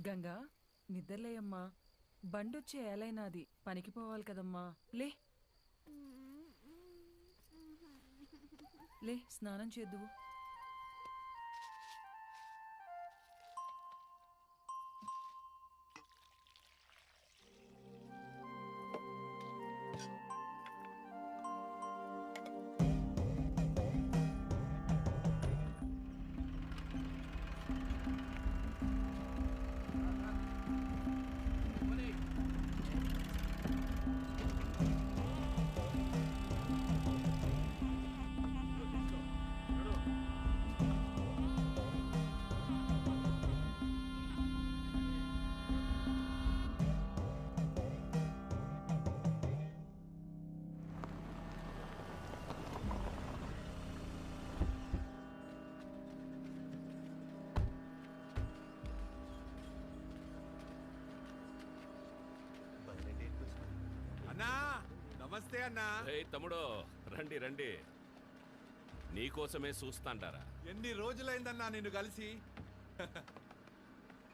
గంగా నిద్రలేయమ్మా. బండొచ్చే ఏలైనాది, పనికి పోవాలి కదమ్మా. లే లే, స్నానం చేద్దువు. అన్నా నమస్తే అన్నా. తమ్ముడు రండి రండి, నీకోసమే చూస్తాంటారా. ఎన్ని రోజులైందన్నా నిన్ను కలిసి.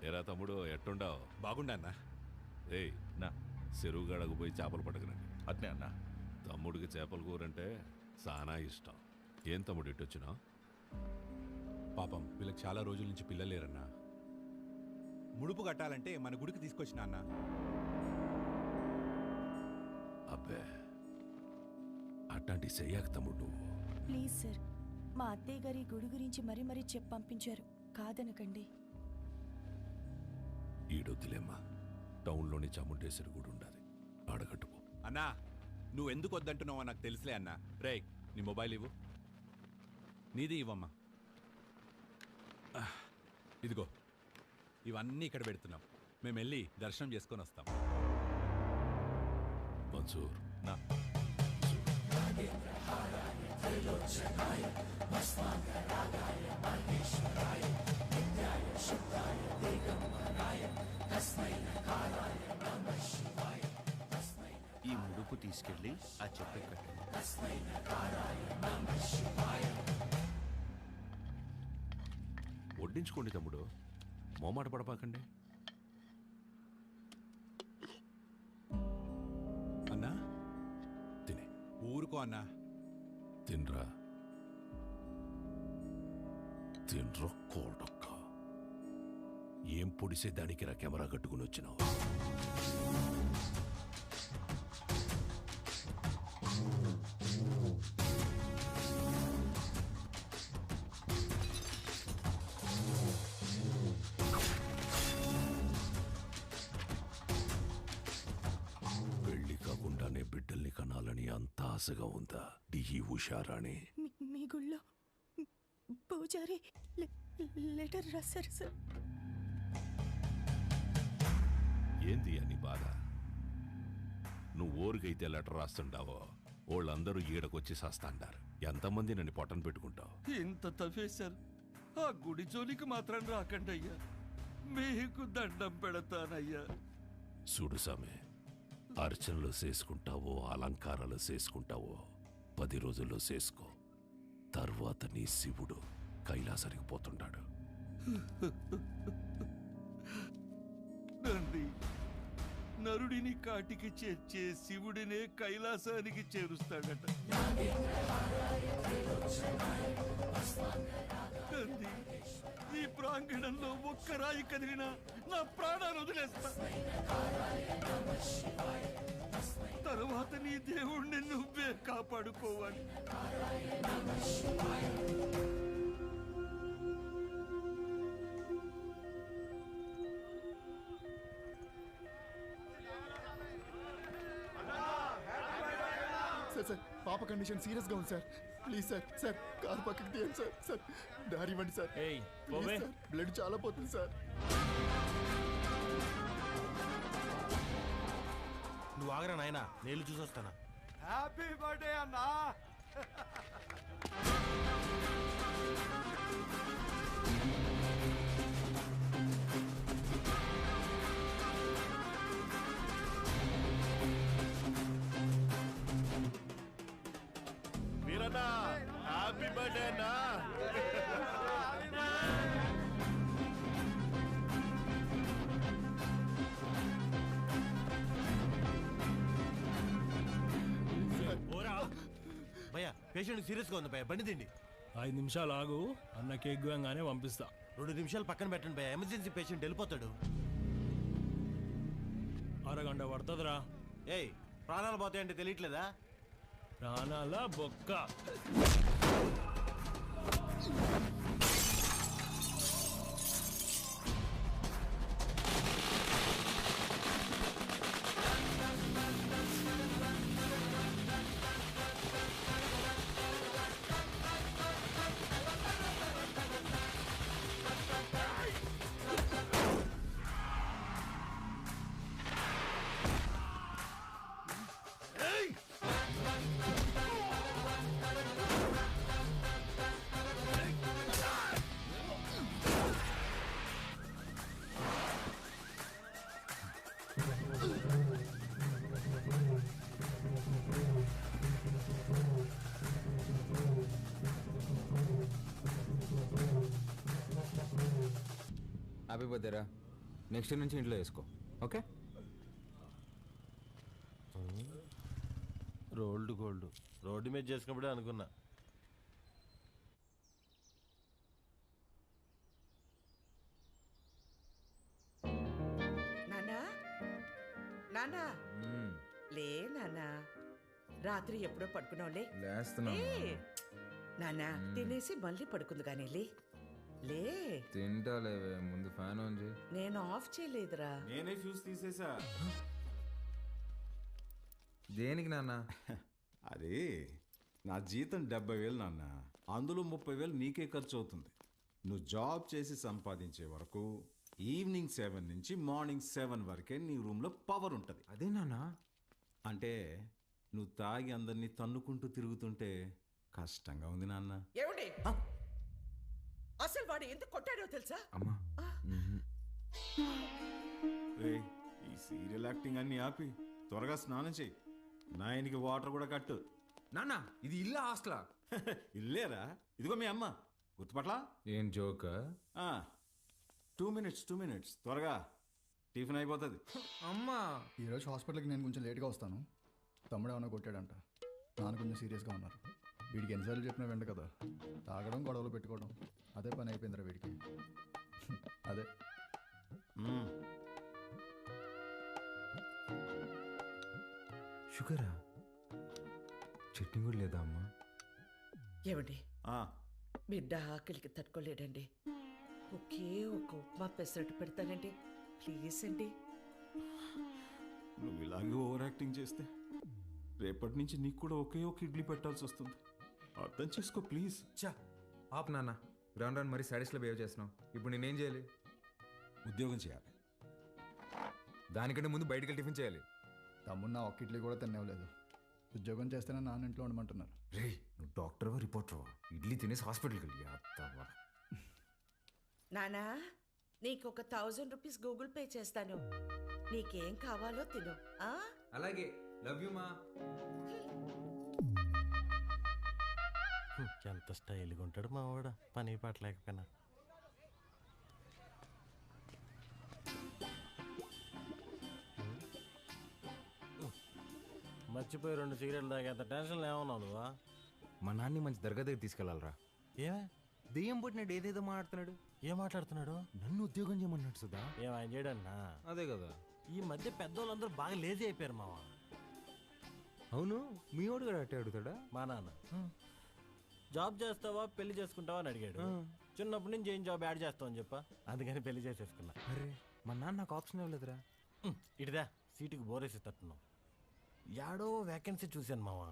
ఏరా తమ్ముడు ఎట్టుండావు? బాగుండన్నా. ఏయ్ నా చెరువు గడకు పోయి చేపలు పట్టకరండి. అట్నే అన్నా. తమ్ముడికి చేపల కూరంటే చాలా ఇష్టం. ఏం తమ్ముడు ఇట్టొచ్చినా? పాపం వీళ్ళకి చాలా రోజుల నుంచి పిల్లలేరన్నా. ముడుపు కట్టాలంటే మన గుడికి తీసుకొచ్చిన అన్నా. అబ్బే అట్లాంటి చెయ్యాక తమ్ముడు నువ్వు. ప్లీజ్ సార్, మా అత్తయ్య గారి గుడి గురించి మరీ మరీ చెప్పి పంపించారు, కాదనకండి. ఈడొద్దులేమ్మా, టౌన్లోని చాముండేశ్వరి గుడి ఉండాలి, ఆడగట్టుకో. అన్నా నువ్వెందుకు వద్దంటున్నావో నాకు తెలుసులే అన్నా. రే నీ మొబైల్ ఇవ్వు. నీది ఇవ్వమ్మా. ఇదిగో ఇవన్నీ ఇక్కడ పెడుతున్నాం. మేము వెళ్ళి దర్శనం చేసుకొని వస్తాం. మన్సూర్ నా ఈ ముడుపు తీసుకెళ్ళి ఆ చెప్పే కట్టండి. వడ్డించుకోండి తమ్ముడు, మోమాట పడపాకండి. అన్నా తినే. ఊరుకో అన్నా. తినరా తినరా కోడక్క. ఏం పొడిసే దానికి రా కెమెరా కట్టుకుని వచ్చినావు? పెళ్లి కాకుండానే బిడ్డల్ని కనాలని అంత ఆశగా ఉందా డిహి ఉషారాణి? మీ గుళ్ళో పూజారి లెటర్ రాశారు సార్. ఏంది అని బాధ? నువ్వు ఊరికైతే లెటర్ రాస్తుండావో వాళ్ళందరూ ఈడకొచ్చి సస్తాండారు. ఎంతమంది నన్ను పొట్టను పెట్టుకుంటావు? ఇంత తవ్వేశారు, ఆ గుడి జోలికి మాత్రం రాకండి అయ్యా, మీకు దండం పెడతానయ్యా. చూడు సామె, అర్చనలు చేసుకుంటావో అలంకారాలు చేసుకుంటావో 10 రోజుల్లో చేసుకో. తర్వాత నీ శివుడు కైలాసానికి పోతుంటాడు. నంది నరుడిని కాటికి చేర్చే శివుడినే కైలాసానికి చేరుస్తాడట. నంది, ఈ ప్రాంగణంలో ఒక్క రాయి కదిలినా నా ప్రాణాలు వదిలేస్తా. తరువాత నీ దేవుణ్ణి నువ్వే కాపాడుకోవాలి. సార్ పాప కండిషన్ సీరియస్ గా ఉంది సార్. ప్లీజ్ సార్ కారు పక్కకి తీయండి సార్. దారి ఇవ్వండి సార్. బ్లడ్ చాలా పోతుంది సార్. నువ్వు ఆగరా నాయనా, నేను చూసొస్తానా. హ్యాపీ బర్త్డే అన్నా. వీరన్నా హ్యాపీ బర్త్డే అన్నా. పేషెంట్ సీరియస్గా ఉంది భయ, బండి తిండి. 5 నిమిషాలు ఆగు, అన్న కేక్ గోయంగానే పంపిస్తా. 2 నిమిషాలు పక్కన పెట్టండి భయ, ఎమర్జెన్సీ పేషెంట్ వెళ్ళిపోతాడు. అరగంట పడుతుందిరా. ఏయ్, ప్రాణాలు పోతాయంటే తెలియట్లేదా? ప్రాణాల బొక్క. హ్యాపీ బర్త్డేరా. నెక్స్ట్ నుంచి ఇంట్లో వేసుకో, ఓకే? రోల్డ్ గోల్డ్ రోడ్డు మీద చేసుకున్నప్పుడే అనుకున్నా. నానా నానా లే నానా, రాత్రి ఎప్పుడో పడుకున్నావులే. లేస్తున్నా. నానా తినేసి మళ్ళీ పడుకుంది కానీ లే లే. తింటాలేవే, ముందు ఫ్యాన్ ఆన్ చేయి. నేను ఆఫ్ చేయలేదురా. నేనే ఫ్యూజ్ తీసేసా. దేనికి నాన్న? అదే నా జీతం 70,000 నాన్న, అందులో 30,000 నీకే ఖర్చు అవుతుంది. నువ్వు జాబ్ చేసి సంపాదించే వరకు ఈవినింగ్ 7 నుంచి మార్నింగ్ 7 వరకే నీ రూమ్లో పవర్ ఉంటుంది. అదే నాన్న. అంటే నువ్వు తాగి అందరినీ తన్నుకుంటూ తిరుగుతుంటే కష్టంగా ఉంది నాన్న. ఏమండి, అసలు వాడు ఎందుకు కొట్టాడో తెలుసా? అమ్మా. ఏయ్, ఈ సీరియల్ యాక్టింగ్ అన్ని ఆపి త్వరగా స్నానం చేయి. నాయనికి వాటర్ కూడా కట్టు. నాన్న, ఇది ఇల్లా హాస్టలా? ఇల్లేరా, ఇదిగో మీ అమ్మ. గుర్తుపట్లా? ఏం జోక్? 2 minutes త్వరగా, టిఫిన్ అయిపోతుంది. అమ్మా, ఈరోజు హాస్పిటల్కి నేను కొంచెం లేట్గా వస్తాను. తమ్ముడు ఏమైనా కొట్టాడంట, నాన్న కొంచెం సీరియస్గా ఉన్నారు. వీడికి ఎన్నిసార్లు చెప్పినా వెంట కదా, తాగడం గొడవలు పెట్టుకోవడం అదే పని అయిపోయిందిరా వీడికి. అదే షుగరా? చట్నీ కూడా లేదా అమ్మా? ఏమండి, బిడ్డ ఆకలికి తట్టుకోలేడండి. ఒకే ఒక ఉప్మా పెసరట్టు పెడతానండి, ప్లీజ్ అండి. నువ్వు ఇలాగే ఓవర్ యాక్టింగ్ చేస్తే రేపటి నుంచి నీకు కూడా ఒకే ఒక ఇడ్లీ పెట్టాల్సి వస్తుంది. అర్థం చేసుకో ప్లీజ్. చా ఆప్ నాన్న, రాను రాను మరీ సాడీస్లో బిహేవ్ చేస్తున్నావు. ఇప్పుడు నేనేం చేయాలి? ఉద్యోగం చేయాలి. దానికంటే ముందు బయటికి వెళ్ళి టిఫిన్ చేయాలి. తమ్ముడు నా ఒక్క ఇడ్లీ కూడా తినేవలేదు. ఉద్యోగం చేస్తేనే నాన్న ఇంట్లో ఉండమంటున్నారు. రే, నువ్వు డాక్టర్వా రిపోర్టర్వా? ఇడ్లీ తినేసి హాస్పిటల్కి వెళ్ళి అత్తవా. నానా, నీకు ఒక 1000 రూపీస్ గూగుల్ పే చేస్తాను. నీకేం కావాలో తిను. అలాగే, లవ్ యూ మా. ఎంత స్టైల్గా ఉంటాడు మా వాడు, పని పాట లేకపోయినా. మర్చిపోయి 2 సిగరెట్లు తాగేంత టెన్షన్లో ఏమన్నావు నువ్వా? మా నాన్ని మంచి దర్గా దగ్గర తీసుకెళ్ళాలరా. ఏమే దెయ్యం పుట్టినాడు, ఏదేదో మాట్లాడుతున్నాడు. ఏం మాట్లాడుతున్నాడు? నన్ను ఉద్యోగం చేయమన్నాడు సుధా. ఏం ఆయన చేయడన్నా? అదే కదా. ఈ మధ్య పెద్దోళ్ళందరూ బాగా లేజీ అయిపోయారు మావా. అవును, మీ వాడు కూడా అట్టే అడుగుతాడా? మా నాన్న జాబ్ చేస్తావా పెళ్లి చేసుకుంటావా అని అడిగాడు. చిన్నప్పటి నుంచి ఏం జాబ్ యాడ్ చేస్తావు అని చెప్పా, అందుకని పెళ్లి చేసేసుకున్నా. అరే, మా నాన్న నాకు ఆప్షన్ ఇవ్వలేదురా. ఇటుదా సీటుకి బోరేసి తట్టున్నావు. యాడో వేకెన్సీ చూశాను మావా.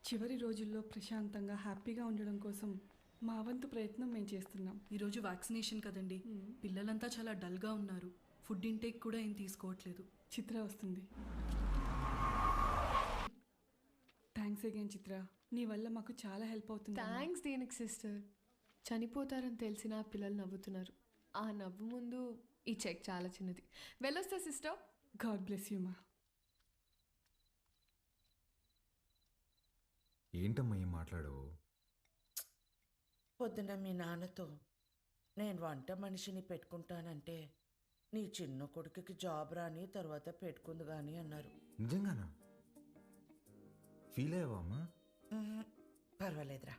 చివరి రోజుల్లో ప్రశాంతంగా హ్యాపీగా ఉండడం కోసం మా వంతు ప్రయత్నం మేము చేస్తున్నాం. ఈరోజు వ్యాక్సినేషన్ కదండి, పిల్లలంతా చాలా డల్గా ఉన్నారు. ఫుడ్ ఇంటేక్ కూడా ఏం తీసుకోవట్లేదు. చిత్ర వస్తుంది. థ్యాంక్స్ అగైన్ చిత్ర, నీ వల్ల మాకు చాలా హెల్ప్ అవుతుంది. థ్యాంక్స్ దేనికి సిస్టర్. చనిపోతారని తెలిసిన పిల్లలు నవ్వుతున్నారు. ఆ నవ్వు ముందు ఈ చెక్ చాలా చిన్నది. వెళ్ళొస్తా సిస్టర్. గాడ్ బ్లెస్ యూ మా. ఏంటమ్మా ఏం మాట్లాడవు? పొద్దున మీ నాన్నతో నేను వంట మనిషిని పెట్టుకుంటానంటే నీ చిన్న కొడుకుకి జాబ్ రాని తర్వాత పెట్టుకుంది కానీ అన్నారు. నిజంగానా? ఫీల్ అయ్యావా అమ్మా? పర్వాలేదురా,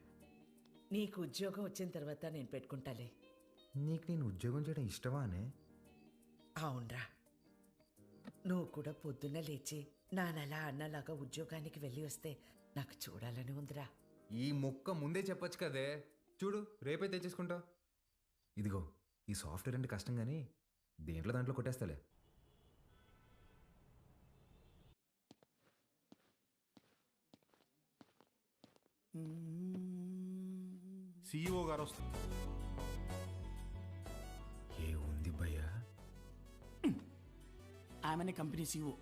నీకు ఉద్యోగం వచ్చిన తర్వాత నేను పెట్టుకుంటాలే. నీకు నేను ఉద్యోగం చేయడం ఇష్టమా అనే? అవునరా, నువ్వు కూడా పొద్దున్న లేచి నానలా అన్నలాగా ఉద్యోగానికి వెళ్ళి వస్తే నాకు చూడాలని ఉందిరా. ఈ ముక్క ముందే చెప్పొచ్చు కదే. చూడు రేపే తెచ్చేసుకుంటా. ఇదిగో ఈ సాఫ్ట్వేర్ అంటే కష్టం కానీ దేంట్లో దాంట్లో కొట్టేస్తాలే. CEO గారు వస్తారు. ఏ ఉంది భయ్యా? ఆమెనే కంపెనీ CEO.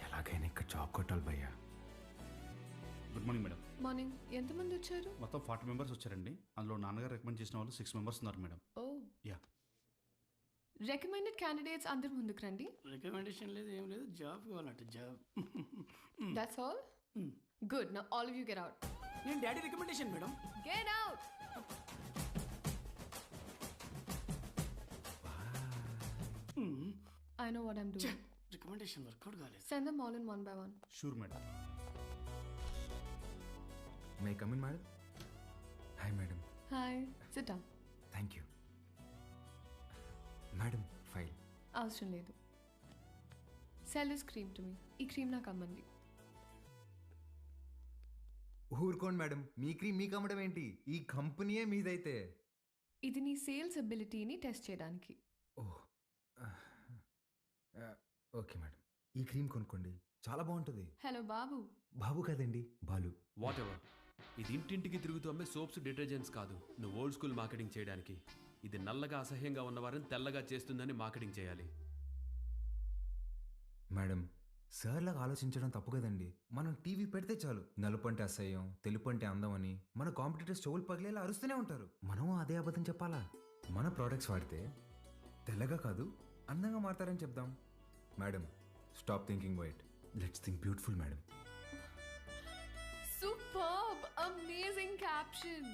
ఎలాగైనా ఇక్కడ జాబ్ కొట్టాలి భయ్యా. Good morning madam. మార్నింగ్. ఎంతమంది వచ్చారు? మొత్తం 40 మెంబర్స్ వచ్చారండి. అందులో నాన్నగారు రికమెండ్ చేసిన వాళ్ళు 6 మెంబర్స్ ఉన్నారు madam. Oh yeah. Recommended candidates అందరు ముందుకు రండి. రికమెండేషన్ లేదు, ఏం లేదు, జాబ్ కావాలంట, job. That's all. Good. Now all of you get out. నేను daddy recommendation madam. Get out. I know what I'm doing. Recommendation work out కాలేదు. Send them all in one by one. Sure madam. May come in madam? Hi madam. Hi. Sit down. Thank you madam. File అవసరం లేదు. Sell this cream to me. ఈ cream నాకు అమ్మండి. ఊరుకోండి madam, మీ cream మీకు అమ్మడం ఏంటి? ఈ కంపెనీయే మీదైతే. ఇది నీ సేల్స్ అబిలిటీని టెస్ట్ చేయడానికి. ఓహ్ ఓకే మేడం, ఈ క్రీమ్ కొనుక్కోండి, చాలా బాగుంటుంది. హలో బాబు. బాబు కాదండి, బాలు. What ever. ఇది ఇంటింటికి తిరుగుతూ అమ్మే సోప్స్, డిటర్జెంట్స్ కాదు. నువ్వు ఓల్డ్ స్కూల్ మార్కెటింగ్ చేయడానికి. ఇది నల్లగా అసహ్యంగా ఉన్నవారిని తెల్లగా చేస్తుందని మార్కెటింగ్ చేయాలి. మేడం, సార్లాగా ఆలోచించడం తప్పు కదండి. మనం టీవీ పెడితే చాలు నలుపు అంటే అసహ్యం, తెలుపు అంటే అందం అని మన కాంపిటీటర్స్ చెవులు పగిలేలా అరుస్తూనే ఉంటారు. మనం అదే అబద్ధం చెప్పాలా? మన ప్రోడక్ట్స్ వాడితే తెల్లగా కాదు అందంగా మారతారని చెప్దాం. Madam, stop thinking white, let's think beautiful madam. Superb, amazing caption.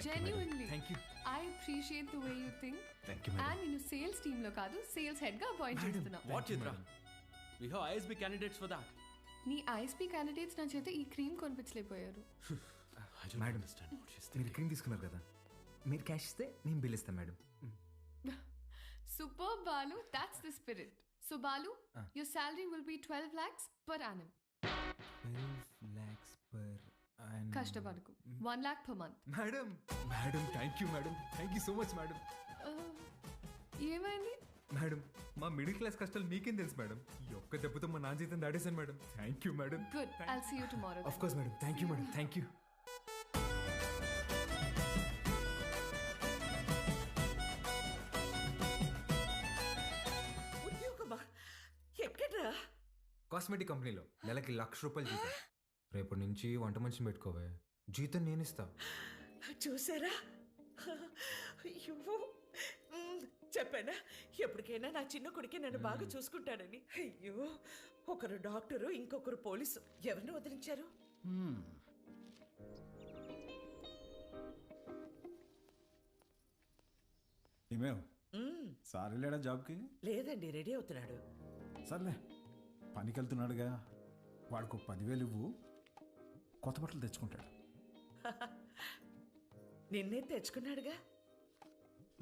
Genuinely. Thank you. I appreciate the way you think. Thank you, madam. And నేను సేల్స్ టీమ్ లో కాదు, సేల్స్ హెడ్ గా అపాయింట్ చేస్తున్నా. What Chitra? We have ISB candidates for that. నీ ISP candidates నా చేత ఈ cream కొనిపించలేకపోయారు. మేడం, మీరు క్రీమ్ తీసుకున్నారు కదా, మీరు క్యాష్ ఇస్తే నేను బిల్ ఇస్తాను madam. Superb, Balu. That's the spirit. So Balu, your salary will be 12 lakhs per annum. 12 lakhs per annum. కష్టపడకు. 1 lakh per month. Madam, madam thank you madam, thank you so much madam. ఏమైంది? Madam, మా middle class కష్టాలు మీకేం తెలుసు madam. ఈ ఒక్క దెబ్బతో మా నాన్న జీతం దాడేశాను madam. Thank you madam. Good. I'll see you tomorrow. Of course madam. Thank you madam. Thank you. ఉద్యోగమా? ఎక్కడ్రా? కాస్మెటిక్ కంపెనీలో నెలకి 1,00,000 రూపాయలు జీతం. రేపటి నుంచి వంట మనిషిని పెట్టుకోవే, జీతం నేను ఇస్తా. చూసారా? అయ్యో, చెప్పానా ఎప్పటికైనా నా చిన్న కొడుకే నన్ను బాగా చూసుకుంటాడని. అయ్యో, ఒకరు డాక్టరు, ఇంకొకరు పోలీసు. ఎవరిని వదిలించారు? ఏమేవ్ సార్ వెళ్ళాడా జాబ్కి? లేదండి, రెడీ అవుతున్నాడు. సర్లే, పనికి వెళ్తున్నాడుగా, వాడికి 10,000 ఇవ్వు, కొత్త బట్టలు తెచ్చుకుంటాడు. నిన్నే తెచ్చుకున్నాడుగా.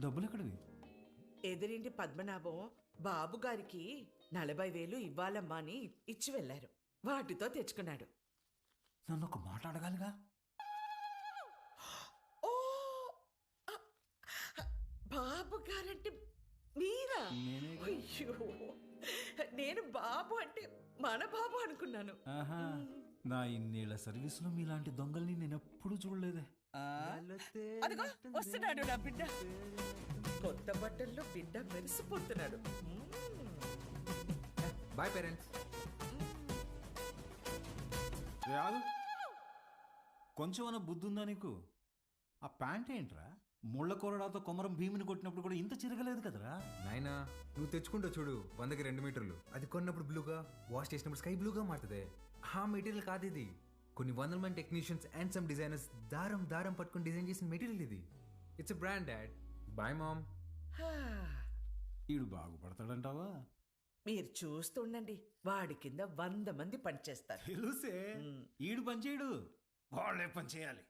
డబ్బులు ఎక్కడివి? ఎదురింటి పద్మనాభం బాబు గారికి 40,000 ఇవ్వాలమ్మా అని ఇచ్చి వెళ్ళారు. వాటితో తెచ్చుకున్నాడు. నన్ను ఒక మాట అడగాలిగా. ఓ, బాబు గారంటే మీరా? అయ్యో, నేను బాబు అంటే మన బాబు అనుకున్నాను. ఆహా, నా ఇన్నేళ్ల సర్వీసులో మీలాంటి దొంగల్ని నేను ఎప్పుడూ చూడలేదే. అదిగో వస్తున్నాడు నా బిడ్డ. కొత్త బట్టల్లో బిడ్డ మెరిసిపోతున్నాడు. Boy parents. కొంచెం అన్న బుద్ధి ఉందా నీకు? ఆ ప్యాంట్ ఏంట్రా? ముళ్ళ కొరడాతో కొమరం భీమిని కొట్టినప్పుడు కూడా ఇంత చిరగలేదు కదరా. నాయనా, నువ్వు తెచ్చుకుంటావు చూడు 100కి 2 మీటర్లు. అది కొన్నప్పుడు బ్లూగా, వాష్ చేసినప్పుడు స్కై బ్లూగా మారుతుంది. ఆ మెటీరియల్ కాదు ఇది. కొన్ని 100 మంది టెక్నీషియన్స్ అండ్ సమ్ డిజైనర్స్ దారం దారం పట్టుకుని డిజైన్ చేసిన మెటీరియల్ ఇది. It's a brand dad. Bye mom. ఈడు బాగుపడతాడంటావా? మీరు చూస్తుండండి, వాడి కింద 100 మంది పనిచేస్తారు. తెలుసే, ఈడు పని చేయడు, వాళ్ళే పని చేయాలి.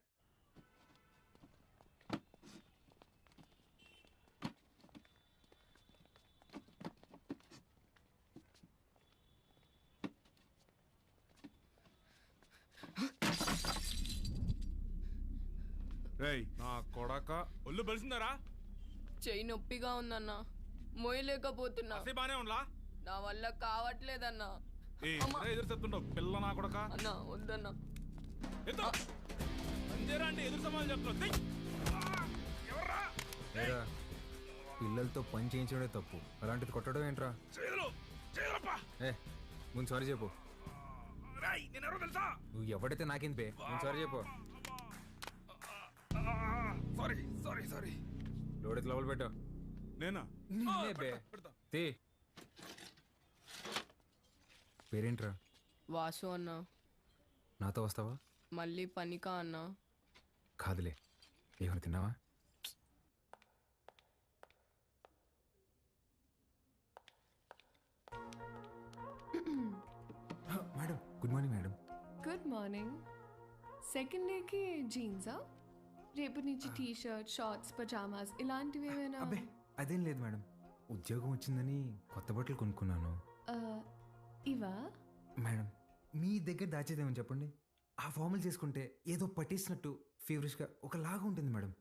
రేయ్ నా కొడక ఒళ్ళు బలిసిందరా? చెయ్యి నొప్పిగా ఉందన్నా, మోయలేకపోతున్నా. బానే ఉండలా? నా వల్ల కావట్లేదన్నా. ఎదురు చెప్తుండవు పిల్ల నా కొడక. అన్నా వద్దన్నా. ఎదురు సమాధానం చెప్తున్నావు. ఏరా, పిల్లలతో పని చేయించడే తప్పు, అలాంటిది కొట్టడం ఏంట్రా? ఏ ముందు సారీ చెప్పు. నువ్వు ఎవడైతే నాకేం పే, ముందు సారీ చెప్పు. సారీ లోడెత్తి లోపల పెట్టు. నేనా? తే పేరేంట్రా? వాసు అన్నా. నాతో వస్తావా? మళ్ళీ పనికా అన్నా? కాదులే, ఏమైనా తిన్నావా? Madam good morning. Madam good morning. Second డేకి జీన్సా? రేపటి నుంచి టీ షర్ట్, షార్ట్స్, పజామాస్ ఇలాంటివి ఏమైనా? అబ్బే అదేం లేదు మేడం, ఉద్యోగం వచ్చిందని కొత్త బట్టలు కొనుక్కున్నాను. ఇవా? మేడం మీ దగ్గర దాచేదేమని చెప్పండి, ఆ ఫార్మల్ చేసుకుంటే ఏదో పట్టేసినట్టు ఫేవరెట్గా ఒకలాగా ఉంటుంది మేడం.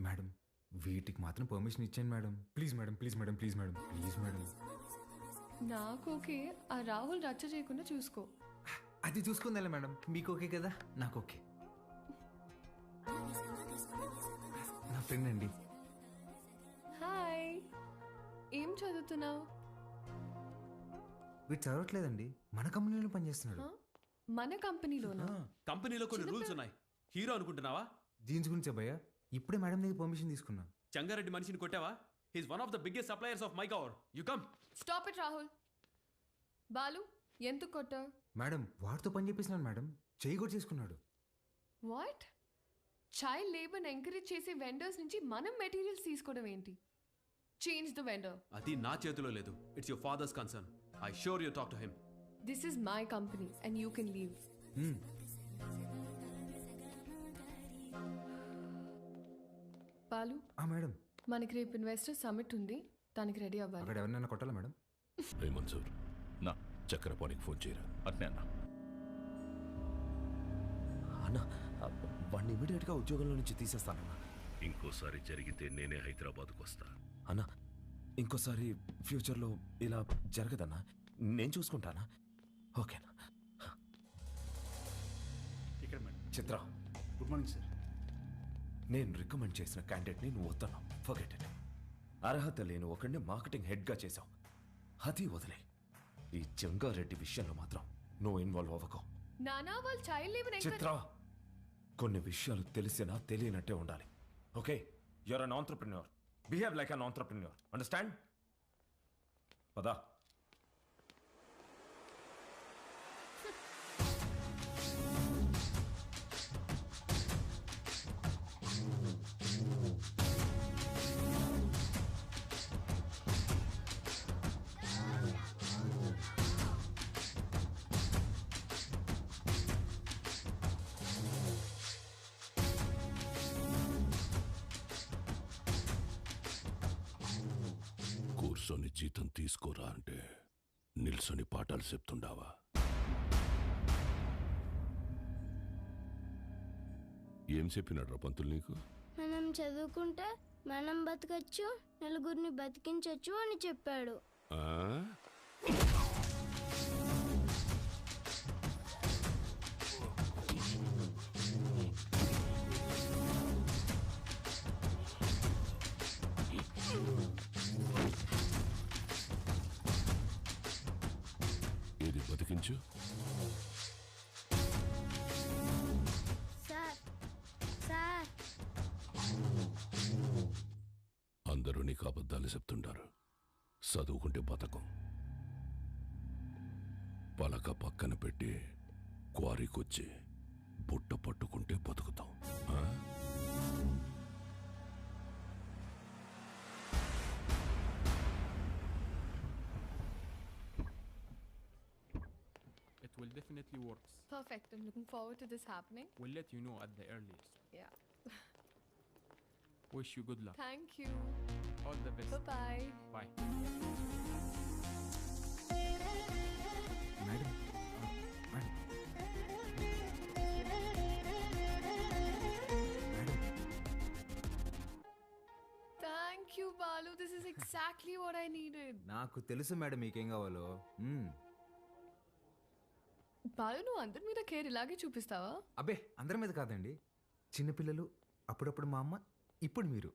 మేడం వీటికి మాత్రం పర్మిషన్ ఇచ్చాను madam. Please madam, please madam, please madam, please madam. నాకు ఓకే, ఆ రాహుల్ రచ్చ చేయకుండా చూసుకో. అది చూసుకుందా మేడం, మీకు ఓకే కదా? నాకు ఓకే. నా ఫ్రెండ్ అండి. హాయ్, ఏం చదువుతున్నావు? వీడు చదవట్లేదండి, మన కంపెనీలో పనిచేస్తున్నాడు. మన కంపెనీలోనా? కంపెనీలో కొన్ని రూల్స్ ఉన్నాయి. హీరో అనుకుంటున్నావా? దీని గురించి భయ్యా ఇప్పుడే మేడం దగ్గర పర్మిషన్ తీసుకున్నా. చంగారెడ్డి మనిషిని కొట్టావా? He's one of the biggest suppliers of my cover. You come. Stop it Rahul. Balu ఎందుకు కొట్టావు? మేడం వాడితో పని చేపిస్తున్నాను మేడం, చేయి కూడా చేసుకున్నాడు. వాట్? చైల్డ్ లేబర్ ఎంకరేజ్ చేసే వెండర్స్ నుంచి మనం మెటీరియల్స్ తీసుకోవడం ఏంటి? Change the vendor. అది నా చేతిలో లేదు. It's your father's concern. I sure you talk to him. This is my company and you can leave. Balu madam మనకి రేపు ఇన్వెస్టర్ సమిట్ ఉంది, దానికి రెడీ అవ్వాలి. అక్కడ ఎవరినైనా కొట్టాలా మేడం? రే మన్సూర్, నా చక్రపాణికి ఫోన్ చేయరా. అట్నే అన్న. అన్న వాడిని ఇమీడియట్గా ఉద్యోగంలో నుంచి తీసేస్తానన్నా. ఇంకోసారి జరిగితే నేనే హైదరాబాద్కు వస్తా. అన్న ఇంకోసారి ఫ్యూచర్లో ఇలా జరగదన్నా, నేను చూసుకుంటానా? ఓకేనా? ఇక్కడ మేడం. చిత్ర గుడ్ మార్నింగ్ సార్. నేను రికమెండ్ చేసిన క్యాండిడేట్ని నువ్వు వద్దన్నావు. Forget it. అర్హత లేని ఒకడిని మార్కెటింగ్ హెడ్గా చేశావు, అది వదిలే. ఈ జంగారెడ్డి విషయంలో మాత్రం నువ్వు ఇన్వాల్వ్ అవ్వకు. నానా వాళ్ళు చైల్డ్ లేబర్ చిత్ర కొన్ని విషయాలు తెలిసినా తెలియనట్టే ఉండాలి. Okay, you're an entrepreneur. Behave like an entrepreneur. Understand? పదా. కూర్చొని జీతం తీసుకోరా అంటే నిల్సొని పాఠాలు చెప్తుండావా? ఏం చెప్పినాడ్రా పంతులు నీకు? మనం చదువుకుంటే మనం బతకచ్చు, నలుగురిని బతికించవచ్చు అని చెప్పాడు. ఆ? ఏది బతికించు? సార్ సార్ అందరూ నీకు అబద్ధాలు చెప్తుంటారు. చదువుకుంటే బతకం. పలక పక్కన పెట్టి క్వారీకొచ్చి బుట్ట పట్టుకుంటే బతుకుతాం. ఆ? Perfect. I'm looking forward to this happening. We'll let you know at the earliest. Yeah. Wish you good luck. Thank you. All the best. Bye-bye. Bye. Madam Thank you, Balu. This is exactly what I needed. నాకు తెలుసు madam మీకేం కావాలో. బాలు, నువ్వు అందరి మీద care ఇలాగే చూపిస్తావా? అబ్బే అందరి మీద కాదండి, చిన్నపిల్లలు, అప్పుడప్పుడు మా అమ్మ, ఇప్పుడు మీరు.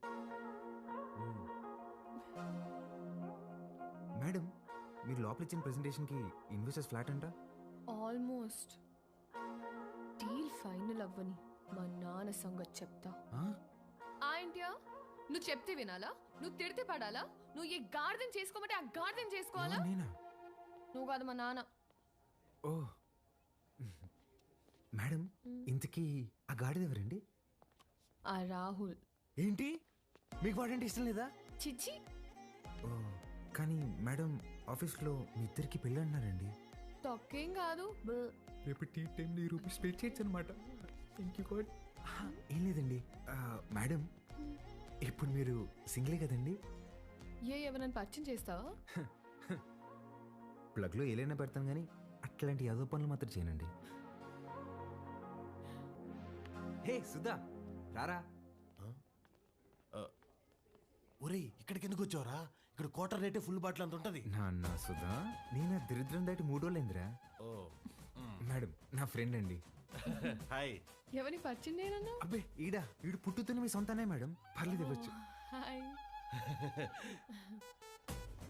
మేడం మీరు లోపల ఇచ్చిన ప్రెజెంటేషన్కి ఇన్వెస్టర్స్ ఫ్లాట్ అంట. ఆల్మోస్ట్. డీల్ ఫైనల్ అవ్వని మా నాన్న సంగతి చెప్తా. ఏంటియా నువ్వు చెప్తే వినాలా? నువ్వు తిడితే పడాలా? నువ్వు ఏ గార్డెన్ చేసుకోమంటే ఆ గార్డెన్ చేసుకోవాలా? నువ్వు కాదు మా నాన్న. ఓ మేడం, ఇంతకీ ఆ గాడిద ఎవరండి? ఆ రాహుల్. ఏంటి మీకు వాడంటే ఇష్టం లేదా? చిచ్చి. ఓ కానీ మేడం ఆఫీస్లో మీ ఇద్దరికి పెళ్ళి అన్నారండి. తొక్కేం కాదు. రేపు టీ టైంలో ఈ రూపీస్ పే చేయొచ్చు అనమాట. Thank you God. ఏం లేదండి మేడం, ఇప్పుడు మీరు సింగిలే కదండి? ఎవరైనా పరిచయం చేస్తావా? ప్లగ్లో ఏలైనా పెడతాను కానీ అట్లాంటి యాదో పనులు మాత్రం చేయనండి. హే సుధా రారా. ఒరేయ్ ఇక్కడికి ఎందుకు వచ్చావురా? ఇక్కడ క్వార్టర్ రేటే ఫుల్ బాటిల్ అంత ఉంటది. నాన్న సుధా, నేను దరిద్రం దాటి 3 రోజులైందిరా. ఓ మేడం నా ఫ్రెండ్ అండి. హాయ్. ఎవరిని పరిచయం చేయనన్నా? అబ్బే ఈడు పుట్టుతున్న మీ సొంతనే మేడం, పర్లేదు ఇవ్వచ్చు. హాయ్.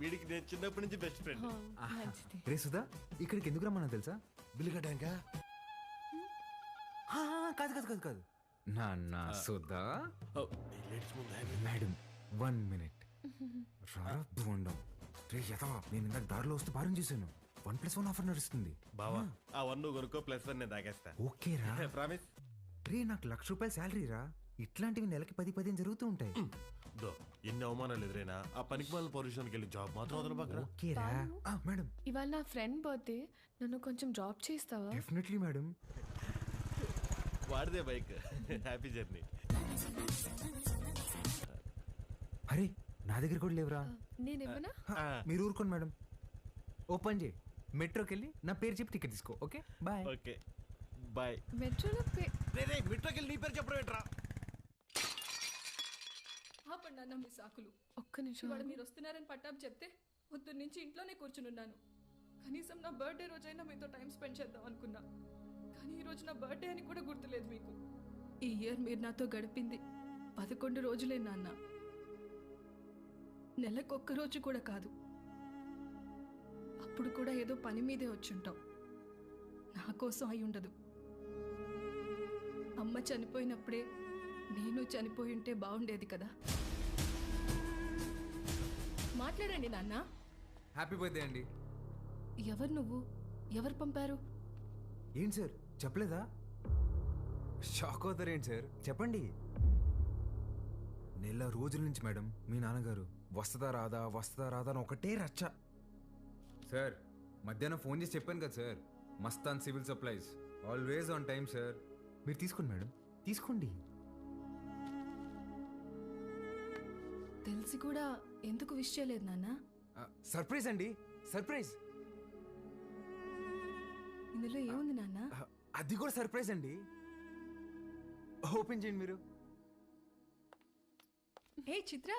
వీడికి నేను చిన్నప్పటి నుంచి బెస్ట్ ఫ్రెండ్. రే సుధా, ఇక్కడికి ఎందుకు రమ్మన్నా తెలుసా? బిల్లు కట్టాక? కాదు కాదు కాదు కాదు నాన్న సుధా. మేడం 1 minute రారా బోండం. రే యథవా, నేను ఇందాక దారిలో వస్తూ భారం చేశాను. 1+1 ఆఫర్ నడుస్తుంది బావా. ఆ 1 కొనుక్కో, +1 నేను తాగేస్తా. ఓకే రా. ప్రామిస్. రే నాకు ₹1,00,000 శాలరీ రా. ఇట్లాంటివి నెలకి 10-15 జరుగుతూ ఉంటాయి. ఎన్ని అవమానాలు ఎదురైనా ఆ పనికి మాలిన పొజిషన్కి వెళ్ళి జాబ్ మాత్రం వదలబాకరా. ఓకే రా. మేడం ఇవాళ నా ఫ్రెండ్ బర్త్డే, నన్ను కొంచెం డ్రాప్ చేస్తావా? Definitely madam. వాడిదే బైక్. Happy journey. అరే నా దగ్గర కూడా లేవురా. నేనేమన్నా? మీరు ఊరుకోండి మేడం. ఓపెన్ చేయి, మెట్రోకి వెళ్ళి నా పేరు చెప్పి టికెట్ తీసుకో. Okay bye. Okay bye. మెట్రోలో మెట్రోకి వెళ్ళి నీ పేరు చెప్పడం ఏంట్రా? ఆపండి అన్న మీ సాకులు. ఒక్క నిమిషం. ఇవాళ మీరు వస్తున్నారని పట్టాపు చెప్తే పొద్దున్న నుంచి ఇంట్లోనే కూర్చునున్నాను. కనీసం నా బర్త్డే రోజైనా మీతో టైం స్పెండ్ చేద్దాం అనుకున్నా, కానీ ఈ రోజు నా బర్త్డే అని కూడా గుర్తులేదు మీకు. ఈ ఇయర్ మీరు నాతో గడిపింది 11 రోజులే నాన్న. నెలకొక్క రోజు కూడా కాదు. అప్పుడు కూడా ఏదో పని మీదే వచ్చుంటాం. నా కోసం అయి ఉండదు. అమ్మ చనిపోయినప్పుడే నేను చనిపోయి ఉంటే బాగుండేది కదా. మాట్లాడండి నాన్న. హ్యాపీ బర్త్డే అండి. ఎవరు నువ్వు? ఎవరు పంపారు? ఏంటి సార్ చెప్పలేదా? షాక్ అవుతారేంటి సార్, చెప్పండి. నెల రోజుల నుంచి మేడం మీ నాన్నగారు వస్తుందా రాదా అని ఒకటే రచ్చ. సార్ మధ్యాహ్నం ఫోన్ చేసి చెప్పాను కదా sir, Mastan civil supplies always on time sir. మీరు తీసుకోండి మేడం, తీసుకోండి. తెలిసి కూడా ఎందుకు విష్ చేయలేదు నాన్న? సర్ప్రైజ్ అండి, సర్ప్రైజ్. ఇందులో ఏముంది నాన్న? అది కూడా సర్ప్రైజ్ అండి. ఓపెన్ చేయండి మీరు. హే చిత్ర,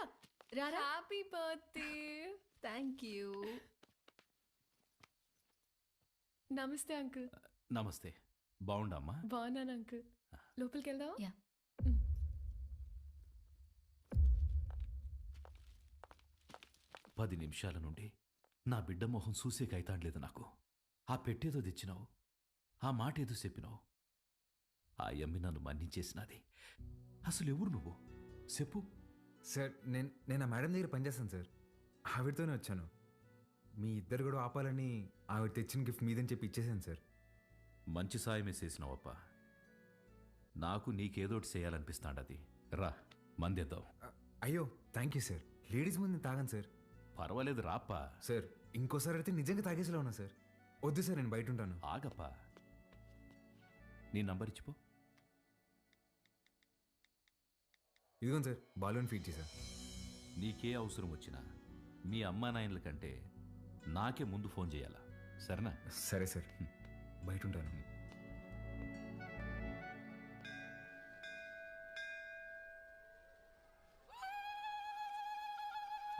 రారా. Happy birthday. Thank you. నమస్తే అంకుల్. నమస్తే. బాగుండమ్మా? బాగున్నాను అంకుల్. లోపలికి వెళ్దావా? యా. 10 నిమిషాల నుండి నా బిడ్డ మొహం చూసే కైతాడలేదు నాకు. ఆ పెట్టేదో తెచ్చినావు, ఆ మాట ఏదో చెప్పినావు. ఆ యమ్మి నన్ను మన్నించేసినది. అసలు ఎవరు నువ్వు చెప్పు. సార్ నేను ఆ మేడం దగ్గర పనిచేస్తాను సార్, ఆవిడతోనే వచ్చాను. మీ ఇద్దరు కూడా ఆపాలని ఆవిడ తెచ్చిన గిఫ్ట్ మీదని చెప్పి ఇచ్చేసాను సార్. మంచి సాయమే చేసినావప్ప. నాకు నీకేదోటి చేయాలనిపిస్తాండది. రా మందేద్దాం. అయ్యో థ్యాంక్ యూ సార్. లేడీస్ ముందు తాగాను సార్. పర్వాలేదు రాప్పా. సార్ ఇంకోసారి అయితే నిజంగా తాగేసేలా ఉన్నా సార్. వద్దు సార్, నేను బయట ఉంటాను. ఆగప్పా. నీ నంబర్ ఇచ్చిపో. ఇదిగోండి సార్, బాలూన్ ఫీడ్ చేశాను. నీకే అవసరం వచ్చినా మీ అమ్మా నాయనల కంటే నాకే ముందు ఫోన్ చేయాలా, సరేనా? సరే సార్, బయట ఉంటాను.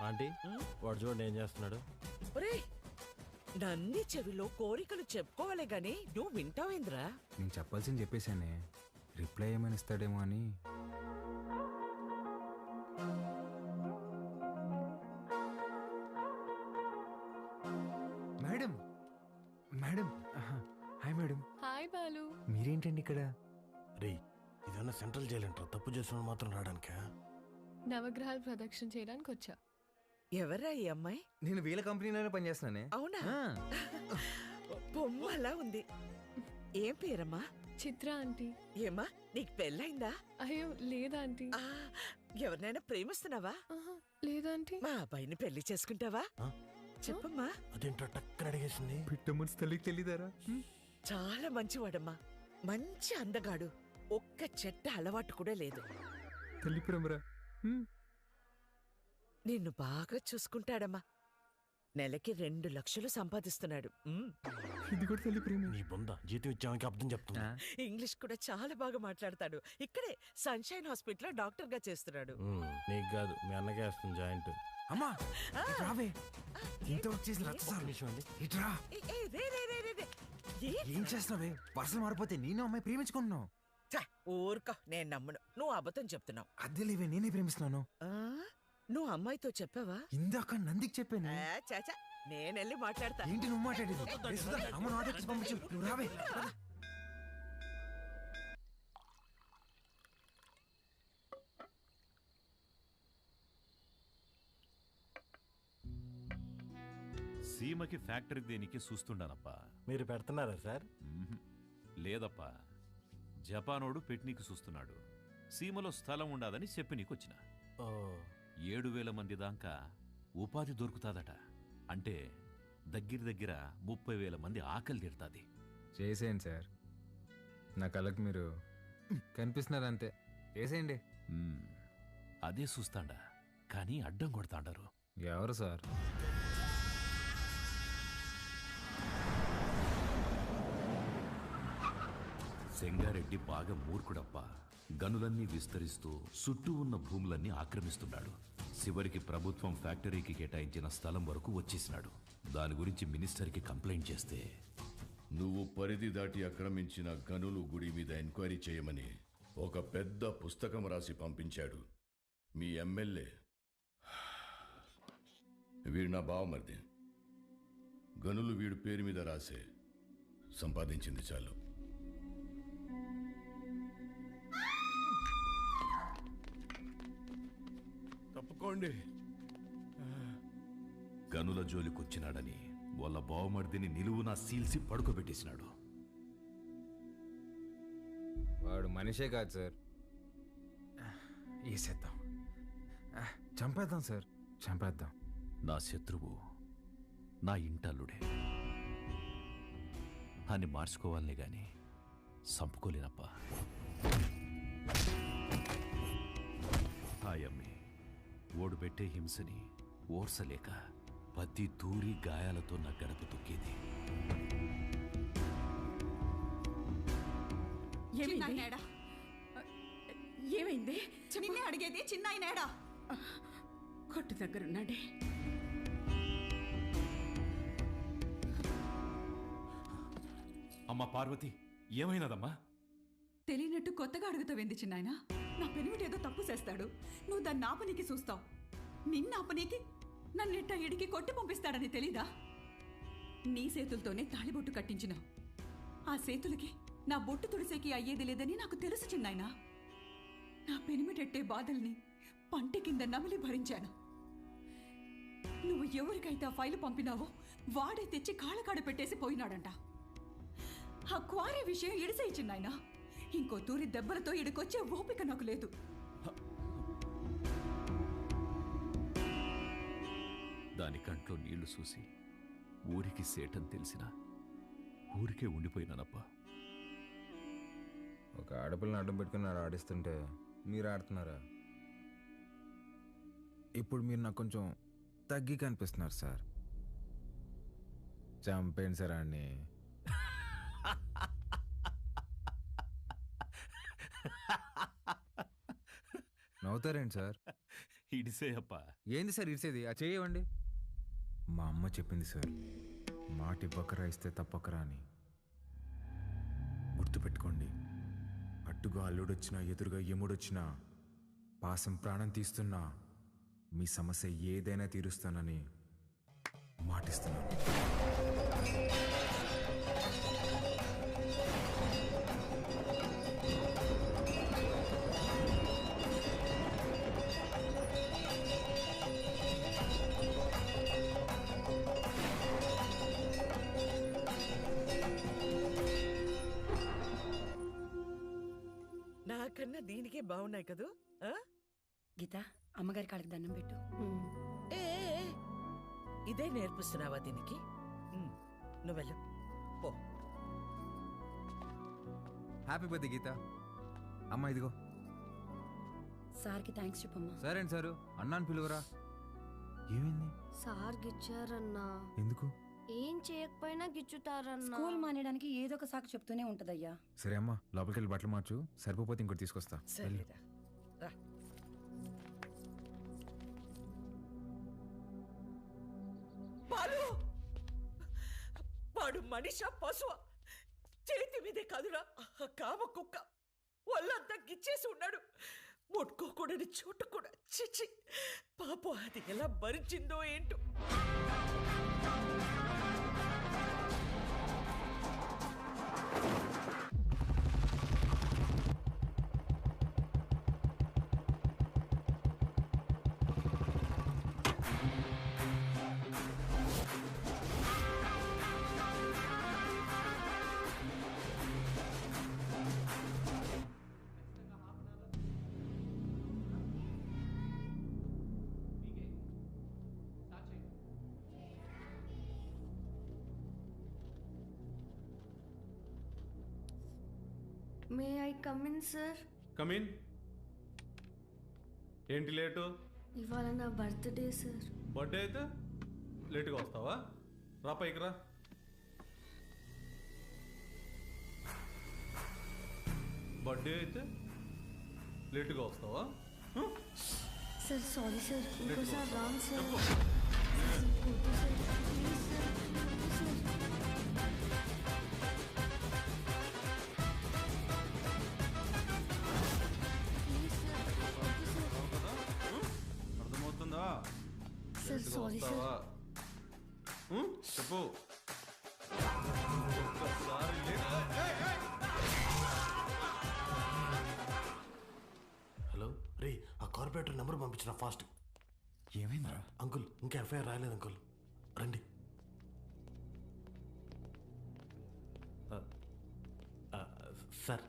ఆంటీ, వాడు చూడండి ఏం చేస్తున్నాడు. ఒరేయ్, నంది చెవిలో కోరికలు చెప్పుకోవాలి గాని నువ్వు వింటావేంద్రా? నేను చెప్పాల్సింది చెప్పేశానే, రిప్లై ఏమైనా ఇస్తాడేమో అని. Madam, madam, hi madam. Hi Balu. మీరేంటండి ఇక్కడ? రే, ఇదన్నా సెంట్రల్ జైలు అంటారు, తప్పు చేసిన మాత్రం రావడానికా? నవగ్రహాలు ప్రదక్షిణ చేయడానికి వచ్చా. ఎవరా ఈ అమ్మాయి? నేను వీళ్ళ కంపెనీలోనే పనిచేస్తున్నానే. అవునా? బొమ్మలా ఉంది. ఏం పేరమ్మా? చిత్ర ఆంటీ. ఏమ్మా, నీకు పెళ్ళైందా? అయ్యో లేదాంటీ. ఎవరినైనా ప్రేమిస్తున్నావా? లేదాంటీ. మా అబ్బాయిని పెళ్లి చేసుకుంటావా? చెప్పమ్మా. అదేంటో టక్కన అడిగేసింది. పిట్ట మనసు తల్లికి తెలీదారా? చాలా మంచివాడమ్మా, మంచి అందగాడు, ఒక్క చెట్ట అలవాటు కూడా లేదు. తల్లి ప్రేమరా. నిన్ను బాగా చూసుకుంటాడమ్మా. నెలకి 2 లక్షలు సంపాదిస్తున్నాడు. ఇది కూడా తల్లి ప్రేమ. నీ బొంద, జీతం ఇచ్చామకి అర్థం చెప్తున్నా. ఇంగ్లీష్ కూడా చాలా బాగా మాట్లాడతాడు. ఇక్కడే సన్షైన్ హాస్పిటల్లో డాక్టర్ గా చేస్తున్నాడు. నీకు కాదు, మీ అన్నకే వస్తుంది జాయింట్. అమ్మా రావే, ఇంత వచ్చేసి ఇట్రా. ఏం చేస్తున్నావే? పర్సలు మారిపోతే నేను అమ్మాయి ప్రేమించుకుంటున్నావు. ఊరుకో, నేను నమ్మను. నువ్వు అబద్ధం చెప్తున్నావు. అద్దె లేవే, నేనే ప్రేమిస్తున్నాను. నువ్వు అమ్మాయితో చెప్పావా? ఇందాక నందికి చెప్పాను. చాచా, నేనెళ్ళి మాట్లాడతా. ఏంటి నువ్వు మాట్లాడేది? అమ్మ నా దగ్గరికి పంపించు, నువ్వు రావే. సీమకి ఫ్యాక్టరీ దేనికి చూస్తుండానప్పా. మీరు పెడుతున్నారా సార్? లేదప్పా, జపానోడు పెట్నీకి చూస్తున్నాడు. సీమలో స్థలం ఉండదని చెప్పి నీకొచ్చిన. 7,000 మంది దాకా ఉపాధి దొరుకుతాదట. అంటే దగ్గర 30,000 మంది ఆకలి తీరుతుంది. చేసేయండి సార్, నా కళ్ళకు మీరు కనిపిస్తున్నారు అంతే. చేసేయండి. అదే చూస్తాండా, కానీ అడ్డం కొడతాండారు. ఎవరు సార్? సెంగారెడ్డి బాగా మూర్ఖుడప్ప. గనులన్నీ విస్తరిస్తూ చుట్టూ ఉన్న భూములన్నీ ఆక్రమిస్తున్నాడు. చివరికి ప్రభుత్వం ఫ్యాక్టరీకి కేటాయించిన స్థలం వరకు వచ్చేసినాడు. దాని గురించి మినిస్టర్కి కంప్లైంట్ చేస్తే, నువ్వు పరిధి దాటి ఆక్రమించిన గనులు గుడి మీద ఎంక్వైరీ చేయమని ఒక పెద్ద పుస్తకం రాసి పంపించాడు మీ ఎమ్మెల్యే. వీడు నా బావమరిది. గనులు వీడి పేరు మీద రాసే సంపాదించింది చాలు. తప్పుకోండి. గనుల జోలికొచ్చినాడని వాళ్ళ బావమర్దిని నిలువునా సీల్సి పడుకోబెట్టేసినాడు. వాడు మనిషే కాదు సార్. వేసేద్దాం, చంపేద్దాం సార్, చంపేద్దాం. నా శత్రువు నా ఇంటల్లుడే అని మార్చుకోవాలనే గాని చంపుకోలేనప్పా. హాయమ్మి ఓడు పెట్టే హింసని ఓర్సలేక పత్తి తూరి గాయాలతో నా గడప తొక్కేది. ఏమైంది? నిన్నే అడిగేది, చిన్నాయనేడా? కొట్టు దగ్గరున్నాడే. అమ్మా పార్వతి, ఏమైనదమ్మా? తెలియనట్టు కొత్తగా అడుగుతావేంది చిన్నాయన? నా పెనిమిటేదో తప్పు చేస్తాడు, నువ్వు దాన్ని ఆపనీకి చూస్తావు. నిన్న ఆపనీకి నన్నిట్ట ఇడికి కొట్టి పంపిస్తాడని తెలీదా? నీ చేతులతోనే తాళిబొట్టు కట్టించినావు. ఆ చేతులకి నా బొట్టు తుడిసేకి అయ్యేది లేదని నాకు తెలుసు చిన్నాయన. నా పెనిమిటెట్టే బాధల్ని పంటి కింద నమిలి భరించాను. నువ్వు ఎవరికైతే ఆ ఫైలు పంపినావో వాడే తెచ్చి కాళ్ళకాడ పెట్టేసి పోయినాడంట. ఆ క్వారీ విషయం ఇడిసే చిన్నాయన. ఇంకో తూరి దెబ్బలతో ఇడికొచ్చే ఓపిక నాకు లేదు. దాని కంట్లో నీళ్లు చూసి ఊరికి సేటని తెలిసినా ఊరికే ఉండిపోయినానప్పా. ఒక ఆడపిల్లని అడ్డం పెట్టుకుని ఆడిస్తుంటే మీరు ఆడుతున్నారా? ఇప్పుడు మీరు నాకు కొంచెం తగ్గి కనిపిస్తున్నారు సార్. చంపేయండి సార్ అన్ని. నవ్వుతారేంటి సార్? ఇడిసే అప్ప. ఏంది సార్ ఇడిసేది? ఆ చేయవండి. మా అమ్మ చెప్పింది సార్, మాట ఇవ్వకరా ఇస్తే తప్పకరా అని. గుర్తుపెట్టుకోండి, అట్టుగా అల్లుడొచ్చినా ఎదురుగా ఎముడొచ్చినా పాసం ప్రాణం తీస్తున్నా మీ సమస్య ఏదైనా తీరుస్తానని మాటిస్తున్నాను. నాకన్నా దీనికే బాగున్నాయి కదూ. గీత, అమ్మగారి కాళ్ళకి దండం పెట్టు. ఏ ఏ, ఏ, ఇదే నేర్పిస్తున్నావా దీనికి? నువ్వెళ్ళు పో. హ్యాపీ బర్త్డే గీత. అమ్మ ఇదిగో. సార్కి థ్యాంక్స్ చెప్పమ్మా. సరే అండి సారు, అన్నాను పిలువరా. ఏమైంది? సార్ గిచ్చారన్నా. ఎందుకు? ఏం చేయకపోయినా గిచ్చుతారన్నా. స్కూల్ మానేయడానికి ఏదో ఒక సాకు చెప్తూనే ఉంటదయ్యా. సరే అమ్మా, లోపలికి వెళ్ళి బట్టలు మార్చు. సరిపోతే ఇంకోటి తీసుకొస్తా. వెళ్ళు. బాలు, వాడు మనిషా పశువా? చేతి మీదే కాదురా కామ కుక్క. ఒళ్ళంతా గిచ్చేసి ఉన్నాడు. ముట్టుకోకూడని చోటు కూడా. చిచి, పాపం అది ఎలా భరించిందో ఏంటో. May I come in sir? Come in. ఏంటి లేటు? ఇవాళ నా బర్త్డే సార్. బర్త్డే అయితే లేటుగా వస్తావా? రా పైకి రా. బర్త్డే అయితే లేటుగా వస్తావా? సార్ సారీ సార్, ఇంకోసారి రాంగ్ సార్. అర్థమవుతుందా? Sir sorry sir. చెప్పు. హలో రే, ఆ కార్పొరేటర్ నెంబర్ పంపించిన ఫాస్ట్. ఏమైందిరా? అంకుల్ ఇంకా ఎఫ్ఐఆర్ రాయలేదు అంకుల్, రండి. Sir,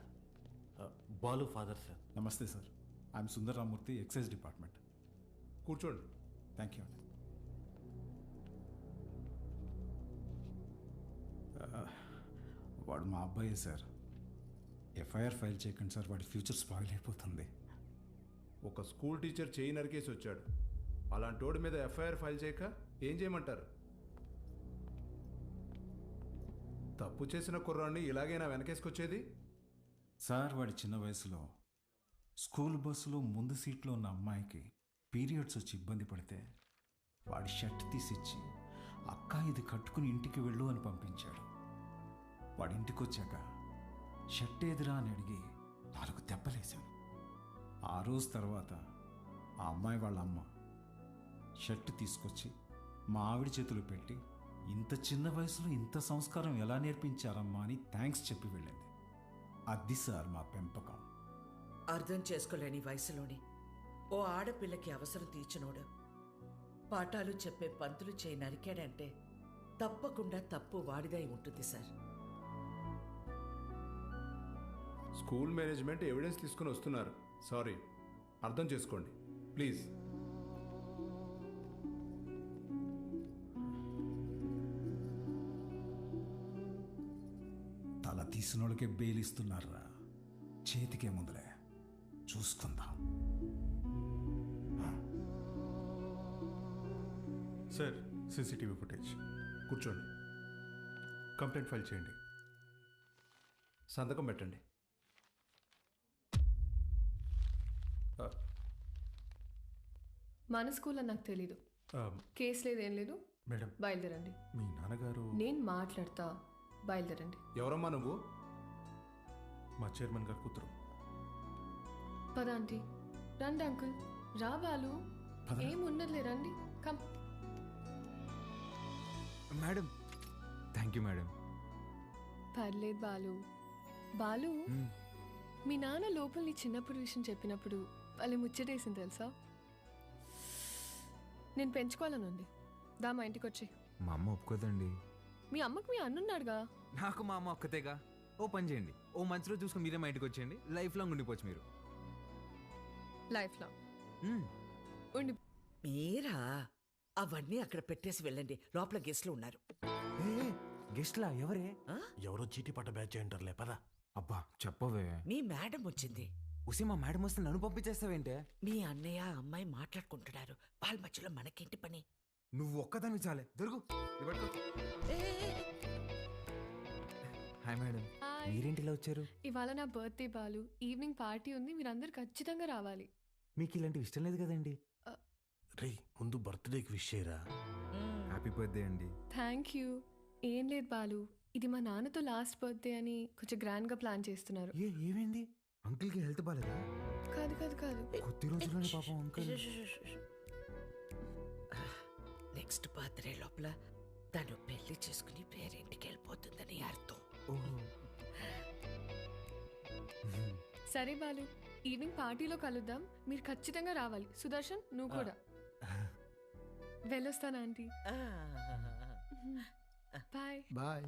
Balu father sir. నమస్తే sir, I'm Sundar Ramamurthy, excise department. కూర్చోండి. Thank you. వాడు మా అబ్బాయే సార్. ఎఫ్ఐఆర్ ఫైల్ చేయకండి సార్, వాడి ఫ్యూచర్ స్పాయిల్ అయిపోతుంది. ఒక స్కూల్ టీచర్ చేయి నరికేసి వచ్చాడు. అలాంటి వాడి మీద ఎఫ్ఐఆర్ ఫైల్ చేయక ఏం చేయమంటారు? తప్పు చేసిన కుర్రాన్ని ఇలాగైనా వెనకేసుకొచ్చేది? సార్, వాడి చిన్న వయసులో స్కూల్ బస్సులో ముందు సీట్లో ఉన్న అమ్మాయికి పీరియడ్స్ వచ్చి ఇబ్బంది పడితే వాడి షర్ట్ తీసిచ్చి, అక్క ఇది కట్టుకుని ఇంటికి వెళ్ళు అని పంపించాడు. వాడి ఇంటికి వచ్చాక షర్ట్ ఏదిరా అని అడిగి 4 దెబ్బలేశాను. ఆ రోజు తర్వాత ఆ అమ్మాయి వాళ్ళ అమ్మ షర్ట్ తీసుకొచ్చి మా ఆవిడ చేతులు పెట్టి, ఇంత చిన్న వయసులో ఇంత సంస్కారం ఎలా నేర్పించారమ్మా అని థ్యాంక్స్ చెప్పి వెళ్ళింది. అది సార్ మా పెంపకం. అర్థం చేసుకోలేని వయసులోని ఓ ఆడపిల్లకి అవసరం తీర్చినోడు పాఠాలు చెప్పే పంతులు చేయి నరికాడంటే తప్పకుండా తప్పు వాడిదై ఉంటుంది సార్. స్కూల్ మేనేజ్మెంట్ ఎవిడెన్స్ తీసుకుని వస్తున్నారు. సారీ, అర్థం చేసుకోండి ప్లీజ్. తల తీసిన వాళ్ళకే బెయిల్ ఇస్తున్నారా? చేతికే ముందులే చూసుకుందాం. Sir, CCTV footage. కూర్చోండి. కంప్లైంట్ ఫైల్ చేయండి. సంతకం పెట్టండి. మన స్కూల్ అని నాకు తెలీదు. కేసు లేదేం లేదు. మేడం, బయలుదేరండి. మీ నాన్నగారు. నేను మాట్లాడతా, బయలుదేరండి. ఎవరమ్మా నువ్వు? మా చైర్మన్ గారు కూతురు. పద ఆంటీ. రండి అంకుల్. రా బాలు. ఏమున్నదిలే, రండి. Come. Madam, thank you madam. పర్లేదు బాలు. బాలు, మీ నాన్న లోపల నీ చిన్నప్పుడు విషయం చెప్పినప్పుడు వాళ్ళు ముచ్చటేసింది తెలుసా? నేను పెంచుకోవాలని ఉంది. దా మా ఇంటికి వచ్చి. మా అమ్మ ఒప్పుకోదండి. మీ అమ్మకు మీ అన్నున్నాడుగా. నాకు మా అమ్మ ఒక్కతేగా. ఓ పని చేయండి, ఓ మంచి రోజు చూసుకుని మీరే మా ఇంటికి వచ్చేయండి. లైఫ్ లాంగ్ ఉండిపోవచ్చు మీరు. లైఫ్ లాంగ్ ఉండి. మీరా? అవన్నీ అక్కడ పెట్టేసి వెళ్ళండి, లోపల గెస్ట్లు ఉన్నారు. గెస్ట్లా? ఎవరే? ఎవరో చీటీ పట్ట బ్యాచ్ అంటారులే, పదా. అబ్బా చెప్పవే. మీ మేడం వచ్చింది. ఉసి మా మేడం వస్తే నన్ను పంపించేస్తావేంటే? మీ అన్నయ్య అమ్మాయి మాట్లాడుకుంటున్నారు, వాళ్ళ మధ్యలో మనకేంటి పని? నువ్వు ఒక్కదాన్ని చాలే. దొరుకు. హాయ్ మేడం, మీరేంటిలా వచ్చారు? ఇవాళ నా బర్త్డే బాలు. ఈవినింగ్ పార్టీ ఉంది, మీరందరూ ఖచ్చితంగా రావాలి. మీకు ఇలాంటివి ఇష్టం లేదు కదండి. రే, ముందు బర్త్డేకి విష్ చేయరా. హ్యాపీ బర్త్డే అండి. Thank you. ఏం లేదు బాలు, ఇది మా నాన్నతో లాస్ట్ బర్త్డే అని కొంచెం గ్రాండ్ గా ప్లాన్ చేస్తున్నారు. ఏమైంది? అంకుల్ కి హెల్త్ బాలేదా? కాదు కాదు కాదు, కొద్ది రోజుల్లోనే పాపం అంకుల్. నెక్స్ట్ బర్త్డే లోపల తను పెళ్లి చేసుకుని పేరింటికి వెళ్ళిపోతుందని అర్థం. సరే బాలు, ఈవినింగ్ పార్టీలో కలుద్దాం. మీరు ఖచ్చితంగా రావాలి. సుదర్శన్, నువ్వు కూడా. వెళ్ళొస్తాను ఆంటీ. Bye bye.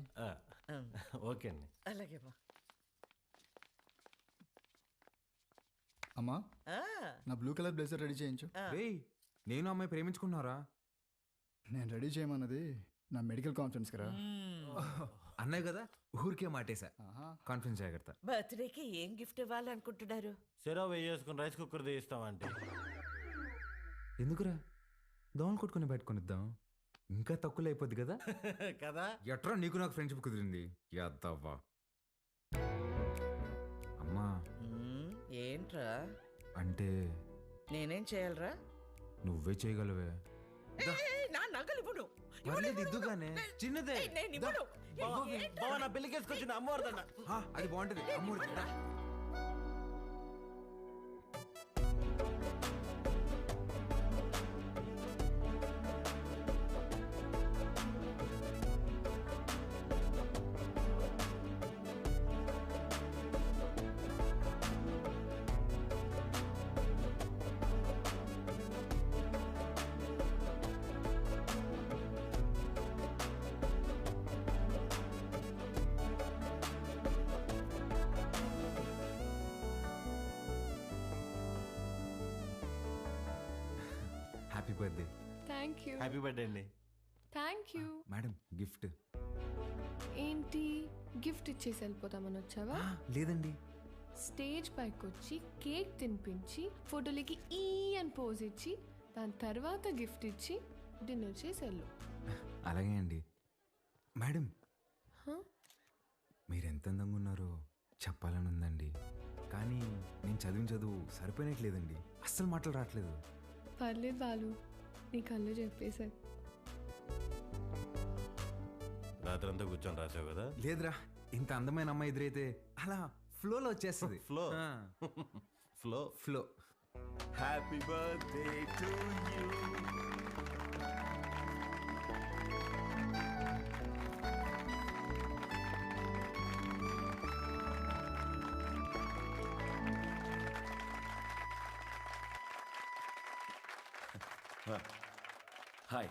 ఓకే అండి. అలాగే అమ్మా, నా బ్లూ కలర్ బ్లేజర్ రెడీ చేయించు. నేను అమ్మాయి ప్రేమించుకున్నారా? నేను రెడీ చేయమన్నది నా మెడికల్ కాన్ఫరెన్స్ కదా. అన్నాయి కదా, ఊరికే మాటేసా. కాన్ఫరెన్స్ జాగ్రత్త. బర్త్డేకి ఏం గిఫ్ట్ ఇవ్వాలనుకుంటున్నారు? సెరో వేసుకుని రైస్ కుక్కర్ తీస్తామంటే. ఎందుకురా? దోమలు కొట్టుకుని పెట్టుకునిద్దాం, ఇంకా తక్కువ అయిపోద్ది కదా. కదా ఎట్రా నీకు నాకు ఫ్రెండ్షిప్ కుదిరింది. యాదవ్వా. అమ్మా, ఏంట్రా? అంటే నేనేం చేయాలరా? నువ్వే చేయగలవే. నా నగలు ఇవ్వను. ఇద్దుగానే చిన్నదే. నేను ఇవ్వను. నా పెళ్లికేసుకొచ్చిన అమ్మవారిదన్న. అది బాగుంటది. అమ్మవారి happy birthday. Thank you. Happy birthday అండి. Thank you. మేడం, గిఫ్ట్ ఏంటి? గిఫ్ట్ ఇచ్చేసి వెళ్ళిపోతామని వచ్చావా? లేదండి. స్టేజ్ పైకి వచ్చి కేక్ తినిపించి ఫోటోలకి ఈ అని పోజ్ ఇచ్చి దాని తర్వాత గిఫ్ట్ ఇచ్చి డిన్నర్ చేసి వెళ్ళు. అలాగే అండి. మేడం, హ? మీరు ఎంత అందంగా ఉన్నారో చెప్పాలని ఉందండి, కానీ నేను చదివిన చదువు సరిపోయినట్లేదండి. అస్సలు మాటలు రావట్లేదు. పర్లేదు బాలు, నీ కళ్ళు చెప్పేశారు. రాత్రంతా కూర్చొని రాసావు కదా. లేదురా, ఇంత అందమైన అమ్మాయి ఎదురైతే అలా ఫ్లోలో వచ్చేస్తుంది. Flow flow flow. Happy birthday to you. Hi,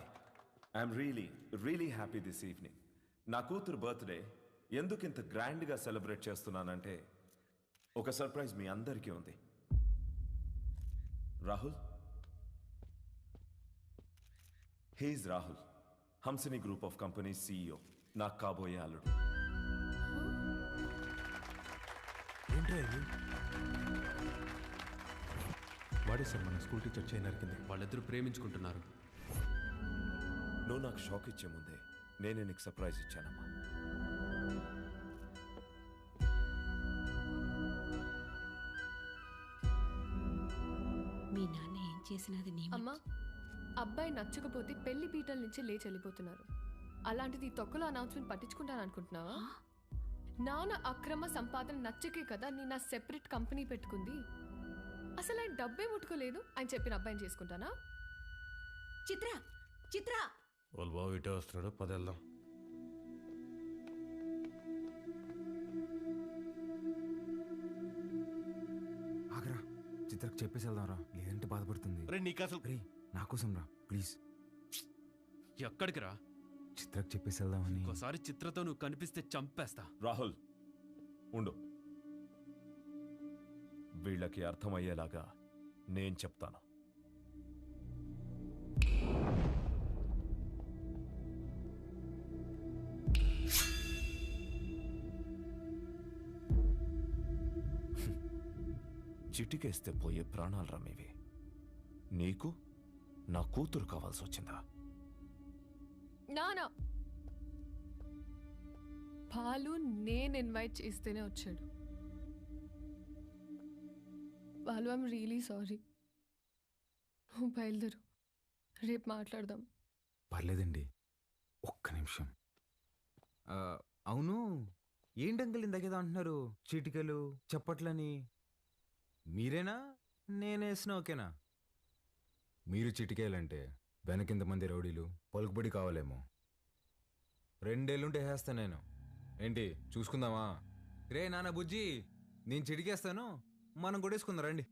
I'm really happy this evening. నా కూతురు బర్త్డే ఎందుకు ఇంత గ్రాండ్గా సెలబ్రేట్ చేస్తున్నానంటే ఒక సర్ప్రైజ్ మీ అందరికీ ఉంది. Rahul, he's Rahul, Hamsini group of companies CEO, నాకు కాబోయే అల్లుడు. వాడే సార్ మన స్కూల్ టీచర్ చేయి నరికింది. వాళ్ళిద్దరూ ప్రేమించుకుంటున్నారు. నువ్వు నాకు షాక్ ఇచ్చే ముందే నేనే నీకు సర్ప్రైజ్ ఇచ్చానమ్మా. మీ నాన్న ఏం చేసినది నీ అమ్మా, అబ్బాయి నచ్చకపోతే పెళ్లి పీటల నుంచి లేచి వెళ్ళిపోతున్నారు. అలాంటిది ఈ తొక్కలో అనౌన్స్మెంట్ పట్టించుకుంటాను అనుకుంటున్నావా? నాన్న అక్రమ సంపాదన నచ్చకే కదా నేను నా సెపరేట్ కంపెనీ పెట్టుకుంది. అసలు ఆయన డబ్బే ముట్టుకోలేదు, ఆయన చెప్పిన అబ్బాయిని చేసుకుంటానా? చిత్ర చిత్ర వాళ్ళ బాబు ఇటే వస్తున్నాడు, పదేళ్దాం. ఆగరా, చిత్రకు చెప్పేసి వెళ్దాం రా, లేదంటే బాధపడుతుంది. రే నీకు అసలు రే నా కోసం రా ప్లీజ్. ఎక్కడికి రా? చిత్రకు చెప్పేసి వెళ్దామని. ఒకసారి చిత్రతో నువ్వు కనిపిస్తే చంపేస్తా. రాహుల్ ఉండు, వీళ్ళకి అర్థమయ్యేలాగా నేను చెప్తాను. చిటికేస్తే పోయే ప్రాణాలు రమ్మేవి. నీకు నా కూతురు కావాల్సి వచ్చిందా? నానా పాలు నేను ఇన్వైట్ చేస్తేనే వచ్చాడు. Balu, I'm really sorry. నువ్వు బయలుదేరు, రేపు మాట్లాడదాం. పర్లేదండి, ఒక్క నిమిషం. అవును, ఏంటంకల్ ఇందాకేదో అంటున్నారు, చీటికలు చప్పట్లని. మీరేనా నేనేసిన ఓకేనా? మీరు చిటికేయాలంటే వెనకింతమంది రౌడీలు పలుకుబడి కావాలేమో. 2 ఏళ్ళుంటే వేస్తా నేను. ఏంటి చూసుకుందామా? రే నాన్న బుజ్జి, నేను చిటికేస్తాను, మనం కొట్టేసుకుందాం రండి.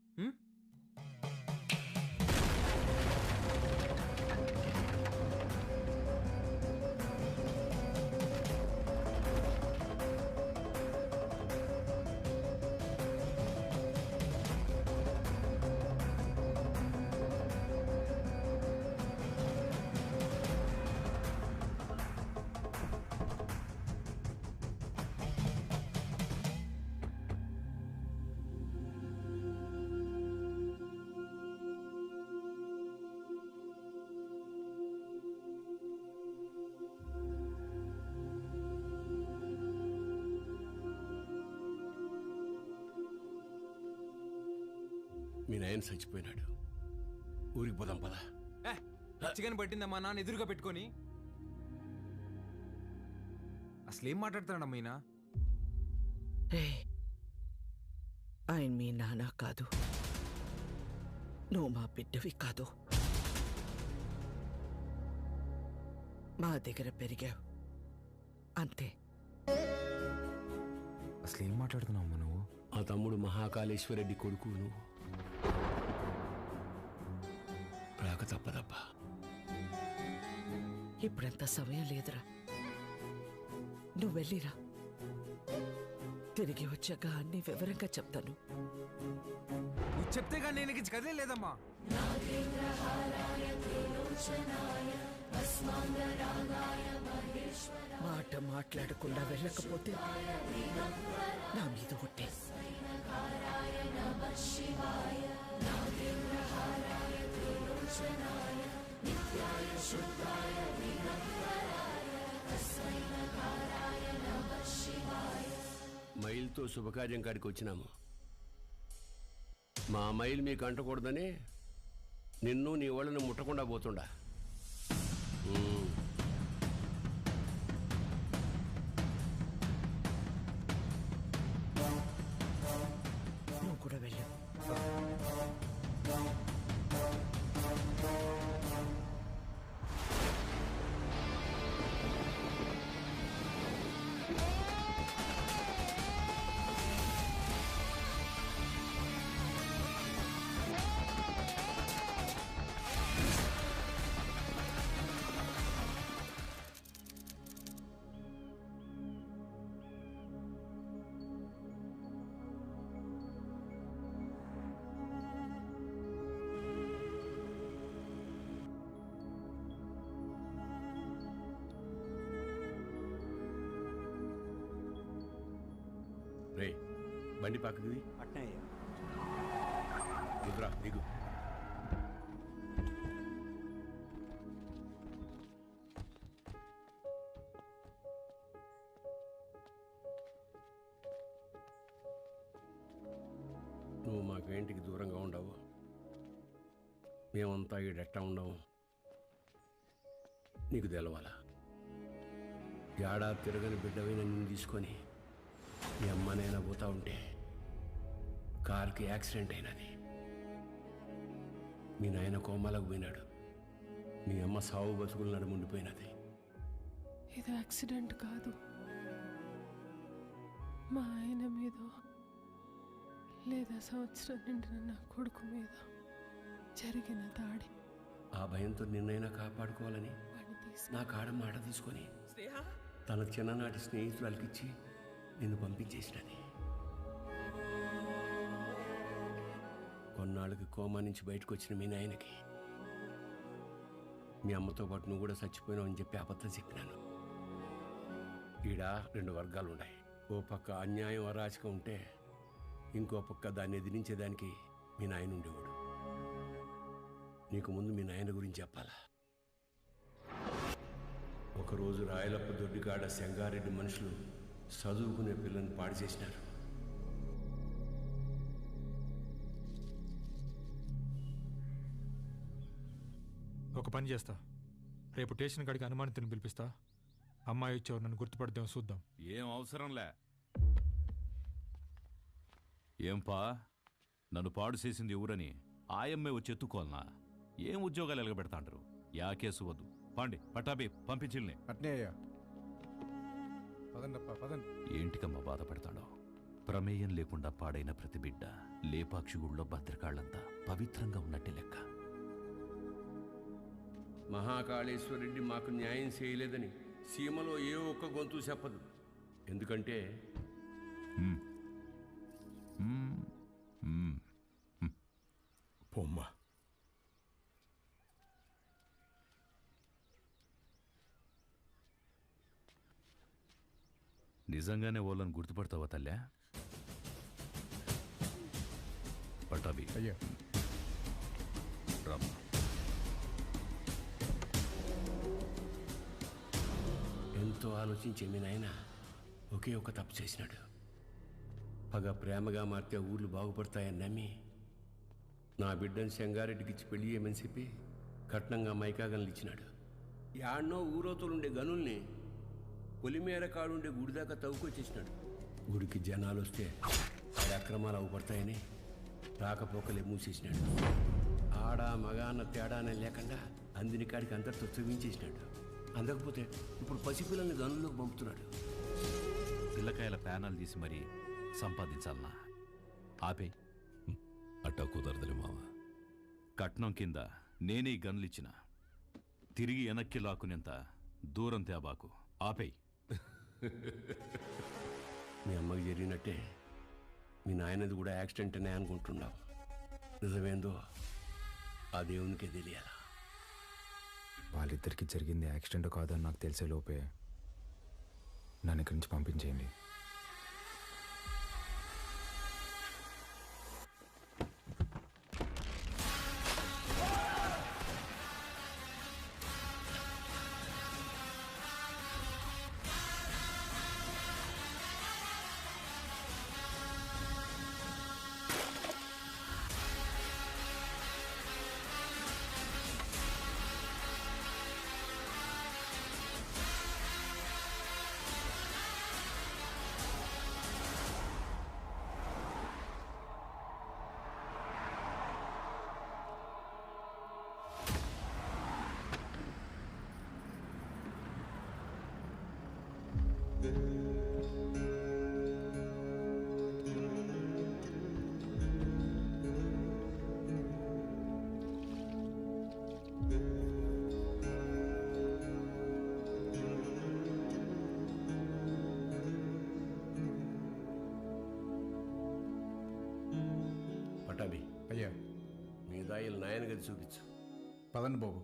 మీ నాయన చచ్చిపోయినాడు, ఊరికి పోదాం పదా. చికెన్ పట్టిందమ్మా నాన్న ఎదురుగా పెట్టుకొని. అసలు ఏం మాట్లాడుతున్నాడమ్మా ఈయన? ఆయన మీ నాన్న కాదు, నువ్వు మా బిడ్డవి కాదు. మా దగ్గర పెరిగావు అంతే. అసలు ఏం మాట్లాడుతున్నావు నువ్వు? ఆ తమ్ముడు మహాకాళేశ్వరరెడ్డి కొడుకు నువ్వు. రాక తప్పదబ్బా. ఇప్పుడంత సమయం లేదురా, నువ్వు వెళ్ళిరా. తిరిగి వచ్చాక అన్ని వివరంగా చెప్తాను. నువ్వు చెప్తే కానీ నేను ఇక కదిలే లేదమ్మా. మాట మాట్లాడకుండా వెళ్ళకపోతే నా మీద ఒట్టే. మైల్తో శుభకార్యం కాడికి వచ్చినాము. మా మైల్ మీకు అంటకూడదని నిన్ను నీ వాళ్ళని ముట్టకుండా పోతుండా. నువ్వు కూడా వెళ్ళు. బండి పక్కది అట్నే అయ్యా. దిగురా దిగు. నువ్వు మాకు ఇంటికి దూరంగా ఉండవు, మేమంతా ఈడెట్టా ఉండవు. నీకు తెలవాలా, ఏడాది తిరగని బిడ్డవైన నిన్ను తీసుకొని మీ అమ్మనైనా పోతా ఉంటే కార్కి యాక్సిడెంట్ అయినది. మీ నాయన కోమాలకు పోయినాడు, మీ అమ్మ సావు బతుకులు నడుముండిపోయినది. ఇది యాక్సిడెంట్ కాదు, మా ఆయన మీద లేదా సంవత్సరం నిండిన నా కొడుకు మీద జరిగిన దాడి. ఆ భయంతో నిన్నైనా కాపాడుకోవాలని నా కాడ మాట తీసుకొని తన చిన్ననాటి స్నేహితురాలకిచ్చి నిన్ను పంపించేసినది. కొన్నాళ్ళకి కోమా నుంచి బయటకు వచ్చిన మీ నాయనకి మీ అమ్మతో పాటు నువ్వు కూడా చచ్చిపోయినావు అని చెప్పి అబద్ధం చెప్పినాను. ఈడ 2 వర్గాలు ఉన్నాయి. ఓ పక్క అన్యాయం అరాచకం ఉంటే ఇంకో పక్క దాన్ని ఎదిరించేదానికి మీ నాయన ఉండేవాడు. నీకు ముందు మీ నాయన గురించి చెప్పాలా. ఒకరోజు రాయలప్ప దొడ్డికాడ సెంగారెడ్డి మనుషులు చదువుకునే పిల్లల్ని పాడు చేసినారు. ఒక పని చేస్తా, రేపు స్టేషన్ కాడికి అనుమానితుని పిలిపిస్తా. అమ్మాయి వచ్చేవారు నన్ను గుర్తుపడతాం, చూద్దాం. ఏం అవసరంలే. ఏంపా, నన్ను పాడు చేసింది ఎవరని ఆయమ్మే వచ్చి ఎత్తుకోవాలనా? ఏం ఉద్యోగాలు ఎలగబెడతాంటారు? యా కేసు వద్దు, పండి పట్టాబి పంపించిల్ని. అట్నే అయ్యా. పదండప్పా పదండి. ఏంటికమ్మా బాధపడతాడో? ప్రమేయం లేకుండా పాడైన ప్రతి బిడ్డ లేపాక్షి గుళ్ళో భద్రకాళ్ళంతా పవిత్రంగా ఉన్నట్టే లెక్క. మహాకాళేశ్వరరెడ్డి మాకు న్యాయం చేయలేదని సీమలో ఏ ఒక్క గొంతు చెప్పదు. ఎందుకంటే పొమ్మ నిజంగానే వాళ్ళని గుర్తుపడతావా తల్లా? పట్టాబి అయ్యా రామ్మా. ఎంతో ఆలోచించే మీ నాయన ఒకే ఒక తప్పు చేసినాడు. పగ ప్రేమగా మారితే ఊళ్ళు బాగుపడతాయని నమ్మి నా బిడ్డను సెంగారెడ్డికి ఇచ్చి పెళ్లి చేయమని చెప్పి కట్నంగా మైకాగన్లు ఇచ్చినాడు. యాడ్నో ఊరోతులుండే గనుల్ని పొలిమేర కాడుండే గుడి దాకా తవ్వుకొచ్చేసినాడు. గుడికి జనాలు వస్తే ఆడ అక్రమాలు అవుపడతాయని రాకపోకలే మూసేసినాడు. ఆడ మగ అన్న తేడానే లేకుండా అందిని కాడికి అందరితో చూపించేసినాడు. అందకపోతే ఇప్పుడు పసిపిల్లల్ని గనుల్లోకి పంపుతున్నాడు. పిల్లకాయల ప్యానాలు తీసి మరీ సంపాదించాలనా? ఆపే. అట్టా కుదరదులే మావ. కట్నం కింద నేనే గన్లిచ్చిన, తిరిగి వెనక్కి లాక్కునేంత దూరం తేబాకు. ఆపేయ్. మీ అమ్మకి జరిగినట్టే మీ నాయనది కూడా యాక్సిడెంట్ అనే అనుకుంటున్నావు. నిజమేందో ఆ దేవునికే తెలియాలా. వాళ్ళిద్దరికి జరిగింది యాక్సిడెంట్ కాదని నాకు తెలిసే లోపే నన్ను ఇక్కడి నుంచి పంపించేయండి. పటాబి అయ్యా మీ దాయిలు నాయన గది చూపించు. పదండి బాబు.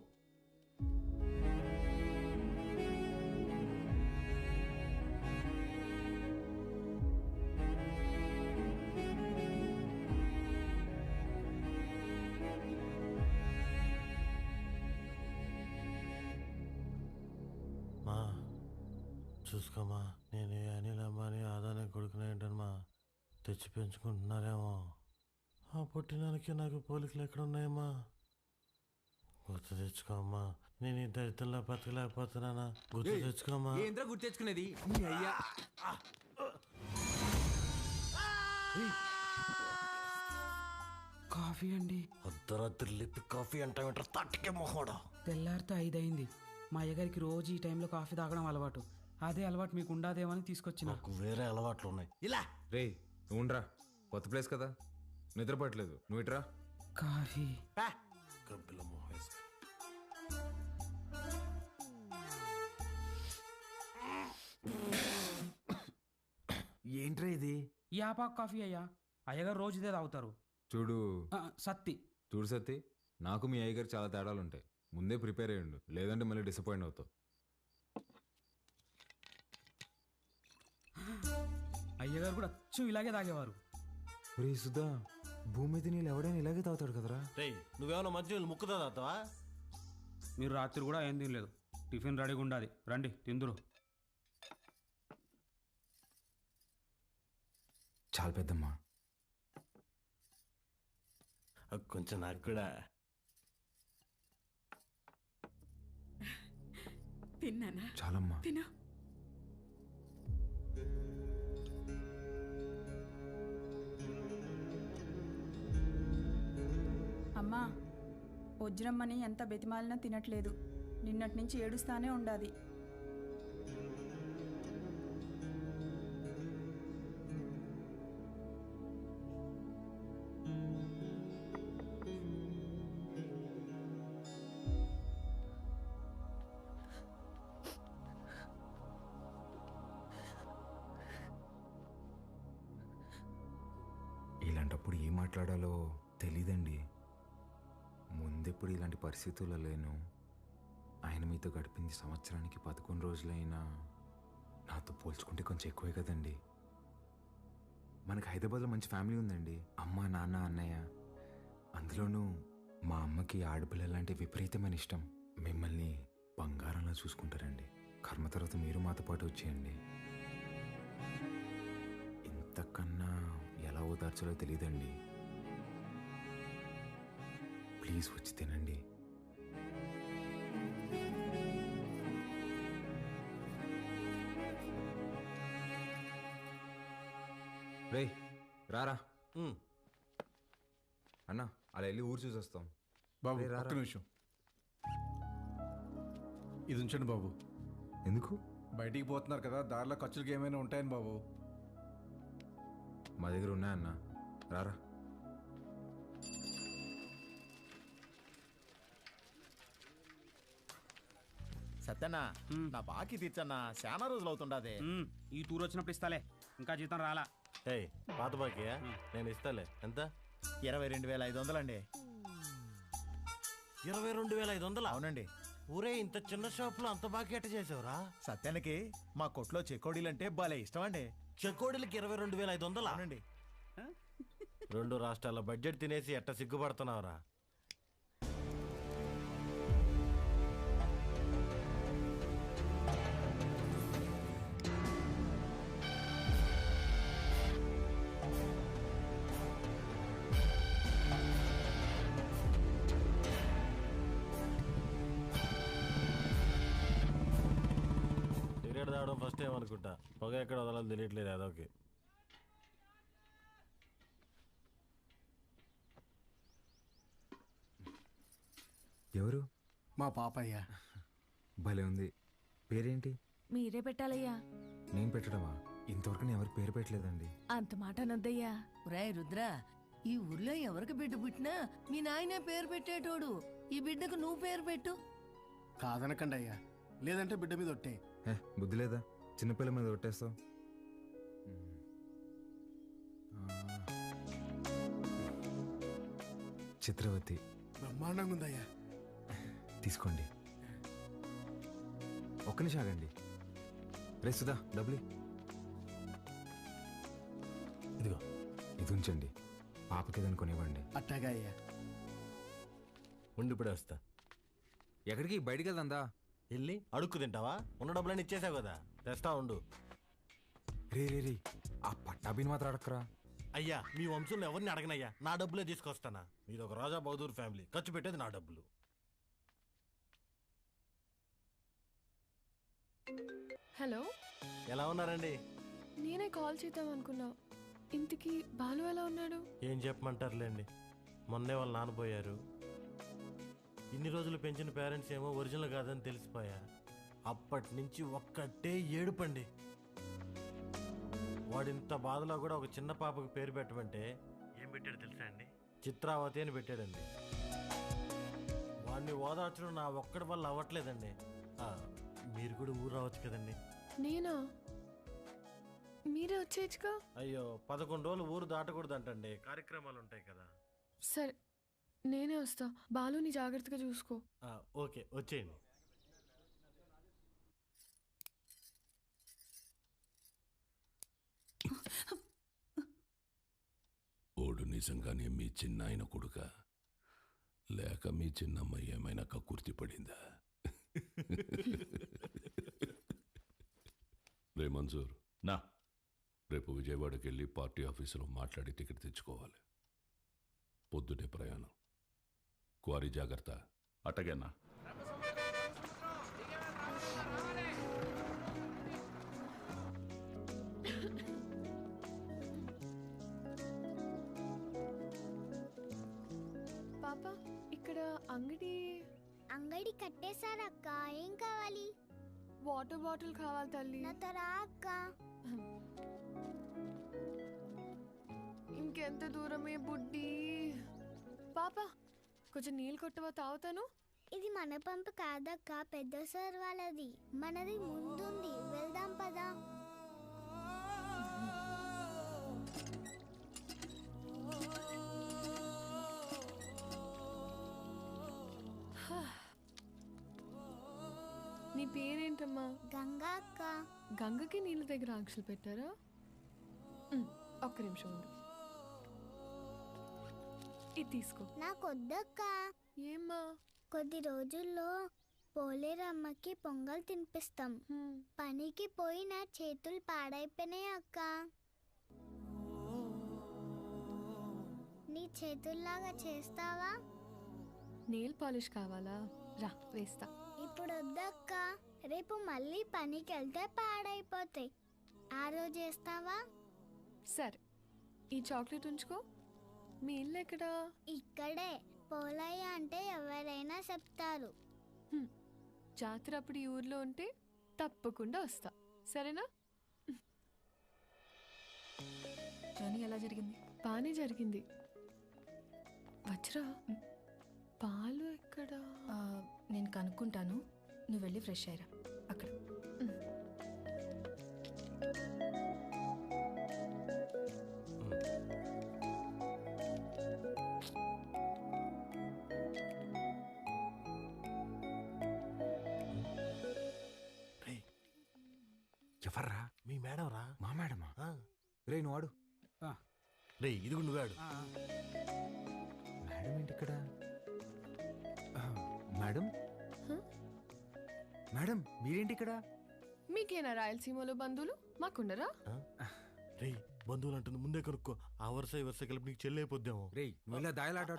చూసుకోమా, నేను అనిల్ అంబానీ ఆదానే కొడుకునే ఏంటమ్మా తెచ్చి పెంచుకుంటున్నారేమో. ఆ పుట్టినానికి నాకు పోలికలు ఎక్కడున్నాయమ్మా? గుర్తు తెచ్చుకోమ్మా, నేను ఈ దరిద్రంలో బతకలేకపోతున్నానా? గుర్తు తెచ్చుకోమ్మా. ఏంద్రా గుర్తు తెచ్చుకునేది? నీ అయ్యా కాఫీ అండి. అర్ధరాత్రి లేపి కాఫీ అంటావేంటారు తట్టుకే మొహోడా? తెల్లారితో 5 అయింది. మా అయ్యగారికి రోజు ఈ టైంలో కాఫీ తాగడం అలవాటు. అదే అలవాటు మీకు ఉండాదేమని తీసుకొచ్చిన. నాకు వేరే అలవాట్లు ఉన్నాయి. ఇలా రే నువ్వురా, కొత్త ప్లేస్ కదా, నిద్రపట్టలేదు. నువ్వు ఇట్రా. కాఫీ గబ్బిల మొహేస్. ఏంట్రా ఇది? యాపాక్ కాఫీ అయ్యా, అయ్యగారు రోజు ఇదే తాగుతారు. చూడు సత్తి, చూడు సత్తి, నాకు మీ అయ్యగారు చాలా తేడాలు ఉంటాయి. ముందే ప్రిపేర్ అయ్యండు, లేదంటే మళ్ళీ డిసప్పాయింట్ అవుతావు. అయ్యగారు కూడా అచ్చు ఇలాగే తాగేవారు. రే సుధా, భూమి మీద నీళ్ళు ఎవడైనా ఇలాగే తాగుతాడు కదరా. రే నువ్వేమన్నా మధ్య ముక్కుదా తాగుతావా? మీరు రాత్రి కూడా ఏం తినలేదు. టిఫిన్ రెడీగా ఉండాలి, రండి తిందురు. చాలా పెద్దమ్మా. కొంచెం నాకు కూడా. తిన్నానా? చాలమ్మా. తిను. అమ్మా, వజ్రమ్మని ఎంత బెతిమాలినా తినట్లేదు. నిన్నటి నుంచి ఏడుస్తానే ఉండాది. ఇలాంటప్పుడు ఏం మాట్లాడాలో తెలీదండి. ముందెప్పుడు ఇలాంటి పరిస్థితుల్లో లేను. ఆయన మీతో గడిపింది సంవత్సరానికి 11 రోజులైనా నాతో పోల్చుకుంటే కొంచెం ఎక్కువే కదండి. మనకు హైదరాబాద్లో మంచి ఫ్యామిలీ ఉందండి. అమ్మ, నాన్న, అన్నయ్య. అందులోనూ మా అమ్మకి ఆడపిల్లలంటే విపరీతమైన ఇష్టం. మిమ్మల్ని బంగారంలా చూసుకుంటారండి. కర్మ తర్వాత మీరు మాతో పాటు వచ్చేయండి. ఇంతకన్నా ఎలా ఓదార్చాలో తెలియదండి. ప్లీజ్ వచ్చి తినండి. రే రారా అన్న, అలా వెళ్ళి ఊరు చూసి వస్తాం. బాబు రే, రారా. ఒక్క నిమిషం ఇది ఉంచండి బాబు. ఎందుకు? బయటికి పోతున్నారు కదా, దారిలో ఖర్చులకి ఏమైనా ఉంటాయని బాబు. మా దగ్గర ఉన్నాయన్న, రారా. సత్యన్నా, నా బాకీ తీర్చన్నా, చాలా రోజులు అవుతుండదే. ఈ టూర్ వచ్చినప్పుడు ఇస్తాలే, ఇంకా జీతం రాలా. ఏయ్ పాత బాకీయా? నేను ఇస్తాలే. ఎంత? 22,500 అండి. 22,500? అవునండి. ఊరే ఇంత చిన్న షాపులో అంత బాకీ ఎట్ట చేసావురా? సత్యానికి మా కొట్లో చెకోడీలంటే భలే ఇష్టం అండి. చెకోడీలకి 22,500? అవునండి. 2 రాష్ట్రాల బడ్జెట్ తినేసి ఎట్ట సిగ్గుపడుతున్నావురా? సిగరెట్ తాగడం ఫస్ట్ టైం అనుకుంటా. పొగ ఎక్కడ వదలాలో తెలియట్లేదు అదొకే. ఎవరు? మా పాపయ్య. భలే ఉంది. పేరేంటి? మీరే పెట్టాలయ్యా. నేను పెట్టడమా? ఇంతవరకు నేను ఎవరికి పేరు పెట్టలేదండి. అంత మాట అనొద్దయ్యా. రాయ్ రుద్ర, ఈ ఊర్లో ఎవరికి బిడ్డ పుట్టినా మీ నాయనే పేరు పెట్టేటోడు. ఈ బిడ్డకు నువ్వు పేరు పెట్టు. కాదనకండి అయ్యా, లేదంటే బిడ్డ మీద ఒట్టే. బుద్ధి లేదా? చిన్నపిల్ల మీద కొట్టేస్తావు. చిత్రవతి. బ్రహ్మాండంగా ఉందయ్యా. తీసుకోండి. ఒక్క నిమిషం ఆగండి. రే సుధా, డబ్బులు ఇదిగో. ఇది ఉంచండి, పాపకి ఏదైనా కొనివ్వండి. అట్టాగా అయ్యా. ఉండిప్పుడే వస్తా. ఎక్కడికి? బయటికి వెళ్దా? వెళ్ళి అడుక్కు తింటావా? ఉన్న డబ్బులన్నీ ఇచ్చేసావు కదా. తెస్తా ఉండు. రే రే రే ఆ పట్టాభిని మాత్రం అడక్కరా. అయ్యా మీ వంశంలో ఎవరిని అడగనయ్యా, నా డబ్బులే తీసుకొస్తానా. మీరు ఒక రాజా బహదూర్ ఫ్యామిలీ, ఖర్చు పెట్టేది నా డబ్బులు. హలో, ఎలా ఉన్నారండి? నేనే కాల్ చేద్దాం అనుకున్నా. ఇంటికి బాలు ఎలా ఉన్నాడు? ఏం చెప్పమంటారులేండి, మొన్నే వాళ్ళు నానబోయారు. ఇన్ని రోజులు పెంచిన పేరెంట్స్ ఏమో ఒరిజినల్ కాదని తెలిసిపోయా. అప్పటి నుంచి ఒక్కటే ఏడుపండి. వాడింత బాధలో కూడా ఒక చిన్న పాపకు పేరు పెట్టమంటే ఏం పెట్టాడు తెలుసా అండి? చిత్రావతి అని పెట్టాడండి. వాడిని ఓదార్చడం నా ఒక్కడి వల్ల అవ్వట్లేదండి. మీరు కూడా ఊరు రావచ్చు కదండి. నేనా? మీరే వచ్చేయచ్చుగా. అయ్యో 11 రోజులు ఊరు దాటకూడదంటండి, కార్యక్రమాలు ఉంటాయి కదా. సరే నేనే వస్తా, బాలుని జాగ్రత్తగా చూసుకో. ఓకే వచ్చేయండి. ఓడు నిజంగానే మీ చిన్నాయన కొడుక, లేక మీ చిన్నమ్మ ఏమైనా కక్కుర్తి పడిందా? రే మంజూర్, నా రేపు విజయవాడకి వెళ్ళి పార్టీ ఆఫీసులో మాట్లాడి టికెట్ తెచ్చుకోవాలి. పొద్దుటే ప్రయాణం. క్వారీ జాగ్రత్త. అట్టగన్నా. పాప ఇక్కడ అంగడి కట్టేశారక్క. ఏం కావాలి? వాటర్ బాటిల్ కావాలి తల్లి. నాతో రా అక్క. ఇంకెంత దూరమే బుడ్డి. పాప కొంచెం నీళ్ళు కొట్టవా, తాగుతాను. ఇది మన పంపు కాదక్క, పెద్ద సార్ వాళ్ళది. మనది ముందుంది, వెళ్దాం పదా. నీ పేరేంటమ్మా? గంగా అక్క. గంగకి నీళ్ళ దగ్గర ఆంక్షలు పెట్టారా? ఒక్క నిమిషం ఉండు, ఇది తీసుకో. నాకు వద్దక్క. ఏమ్మా? కొద్ది రోజుల్లో పోలేరమ్మకి పొంగల్ తినిపిస్తాం. పనికి పోయి నా చేతులు పాడైపోయినాయి అక్క. నీ చేతుల్లాగా చేస్తావా? నెయిల్ పాలిష్ కావాలా? రా వేస్తా. ఇప్పుడు వద్దక్క, రేపు మళ్ళీ పనికి వెళ్తే పాడైపోతాయి. ఆ రోజు చేస్తావా? సరే, ఈ చాక్లెట్ ఉంచుకో. మీ ఇల్లు ఎక్కడా? ఇక్కడే. పోలయ్య అంటే ఎవరైనా చెప్తారు. జాతర అప్పుడు ఈ ఊర్లో ఉంటే తప్పకుండా వస్తా, సరేనా? జర్నీ ఎలా జరిగింది? బాగానే జరిగింది. వజ్రా, పాలు ఎక్కడా? నేను కనుక్కుంటాను, నువ్వు వెళ్ళి ఫ్రెష్ అయ్యరా అక్కడ. ఎవర్రా? మీ మేడం రా. మా మేడమా? రే నువ్వు ఆడు. రే ఇది నువ్వు ఆడు. మేడం ఏంటి ఇక్కడ? మేడం మేడం మీరేంటి ఇక్కడ? మీకేనా రాయలసీమలో బంధువులు? మాకుండరా? రే బంధువులు అంటుంది, ముందే కనుక్కో. ఆ వరుస ఈ వరుస కలిపి నీకు చెల్లి అయిపోద్దాము. రే నువ్వు ఇలా దాయలాట.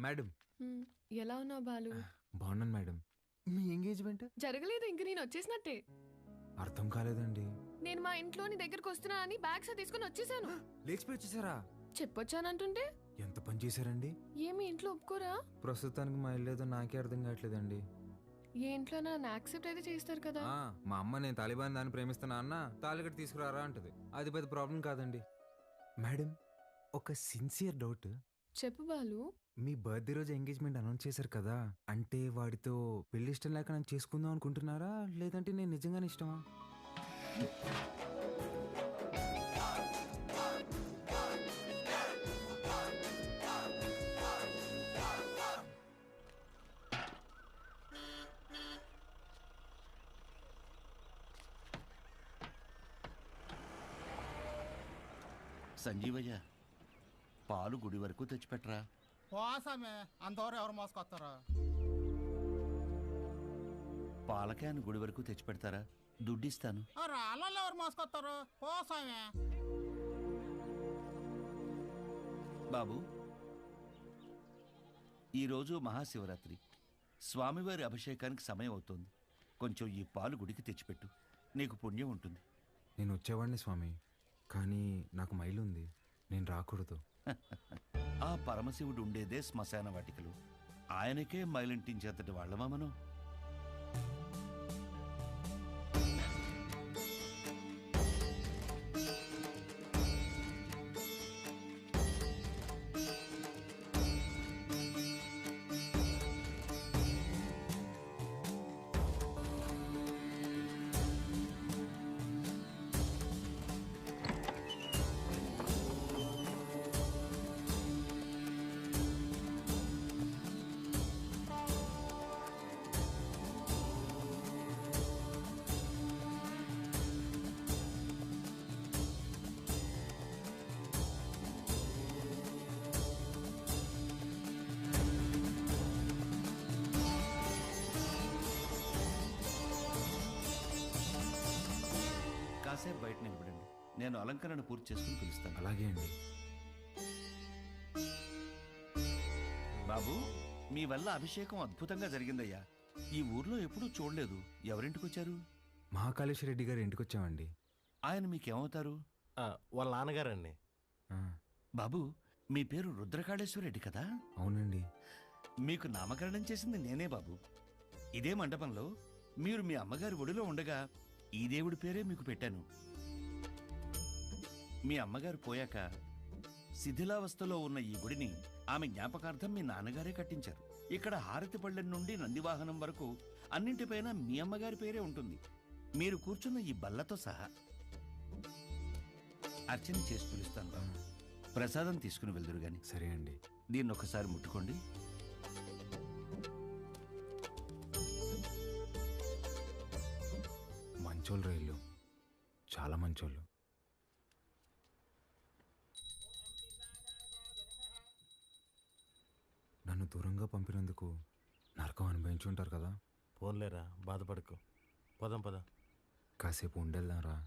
మేడం ఎలా ఉన్నావు బాలు? బాగున్నాను మేడం. మీ ఎంగేజ్మెంట్ జరగలేదు, ఇంక నేను వచ్చేసినట్టే. అర్థం కాలేదండి. నేను మా ఇంట్లో నీ దగ్గరకు వస్తున్నా అని బ్యాగ్స్ తీసుకుని వచ్చేసాను. లేచిపోయి వచ్చేసారా? చెప్పొచ్చానంటుంటే ఎంత పని చేశారండి? ఏమి ఇంట్లో ఒప్పుకోరా? ప్రస్తుతానికి మా ఇల్లు ఏదో నాకే అర్థం కావట్లేదండి. ఏ ఇంట్లో నన్ను యాక్సెప్ట్ అయితే చేస్తారు కదా. మా అమ్మ నేను తాలిబాన్ దాన్ని ప్రేమిస్తున్నా అన్న తాలిగట్టు తీసుకురారా అంటది. అది పెద్ద ప్రాబ్లం కాదండి. మేడం ఒక సిన్సియర్ డౌట్. చెప్పు బాలు. మీ బర్త్డే రోజు ఎంగేజ్మెంట్ అనౌన్స్ చేశారు కదా, అంటే వాడితో పెళ్లి ఇష్టం లేక నన్ను చేసుకుందాం అనుకుంటున్నారా, లేదంటే నేను నిజంగానే ఇష్టమా? సంజీవయ్య, పాలు గుడి వరకు తెచ్చిపెట్టరా. పోసామే, అంతవరకు ఎవరు మోసుకొస్తారా? పాలకాయను గుడి వరకు తెచ్చిపెడతారా? దుడ్డిస్తాను. రాళ్ళల్లో ఎవరు మోసుకొస్తారు? పోసామే. బాబు, ఈరోజు మహాశివరాత్రి, స్వామివారి అభిషేకానికి సమయం అవుతోంది. కొంచెం ఈ పాలు గుడికి తెచ్చిపెట్టు, నీకు పుణ్యం ఉంటుంది. నేను వచ్చేవాడిని స్వామి, కానీ నాకు మైలుంది, నేను రాకూడదు. ఆ పరమశివుడు ఉండేదే శ్మశాన వాటికలు. ఆయనకే మైలింటించేంతటి వాళ్ళమా మనం? కాసేపు బయట నిలబడండి, నేను అలంకరణ పూర్తి చేసుకుని పిలుస్తాను. అలాగే అండి. బాబు, మీ వల్ల అభిషేకం అద్భుతంగా జరిగిందయ్యా. ఈ ఊర్లో ఎప్పుడూ చూడలేదు. ఎవరింటికి వచ్చారు? మహాకాళేశ్వర రెడ్డి గారి ఇంటికి వచ్చామండి. ఆయన మీకేమవుతారు? వాళ్ళ నాన్నగారండి. బాబు, మీ పేరు రుద్రకాళేశ్వర రెడ్డి కదా? అవునండి. మీకు నామకరణం చేసింది నేనే బాబు. ఇదే మండపంలో మీరు మీ అమ్మగారి ఒడిలో ఉండగా ఈ దేవుడి పేరే మీకు పెట్టాను. మీ అమ్మగారు పోయాక శిథిలావస్థలో ఉన్న ఈ గుడిని ఆమె జ్ఞాపకార్థం మీ నాన్నగారే కట్టించారు. ఇక్కడ హారతి పళ్ళెం నుండి నందివాహనం వరకు అన్నింటిపైన మీ అమ్మగారి పేరే ఉంటుంది, మీరు కూర్చున్న ఈ బల్లతో సహా. అర్చన చేసి పిలుస్తాను బాబు. ప్రసాదం తీసుకుని వెళ్దురు గాని. సరే అండి. దీన్ని ఒకసారి ముట్టుకోండి. మంచోళ్ళు రైళ్ళు, చాలా మంచోళ్ళు. నన్ను దూరంగా పంపినందుకు నరకం అనుభవించి ఉంటారు కదా. పోన్లేరా, బాధపడకు. పదం పద. కాసేపు ఉండేద్దాంరా.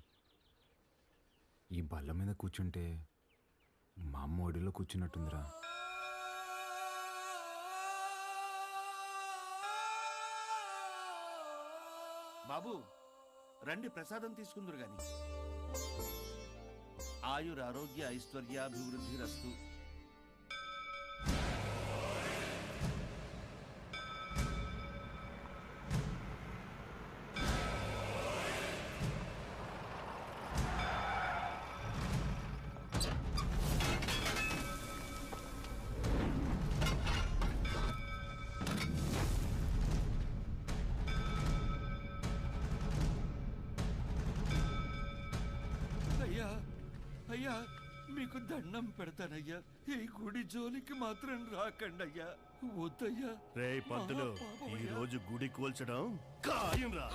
ఈ బల్ల మీద కూర్చుంటే మా అమ్మ ఒడిలో కూర్చున్నట్టుందిరా. బాబు, రండి, ప్రసాదం తీసుకుందరు గాని. ఆయురారోగ్య ఐశ్వర్యాభివృద్ధి రస్తు. అయ్యా, అయ్యా, మీకు దండం పెడతానయ్యా, ఈ గుడి జోలికి మాత్రం రాకండి అయ్యా. వద్దయ్యా. రే పంతులు, ఈ రోజు గుడి కూల్చడం ఖాయం రా.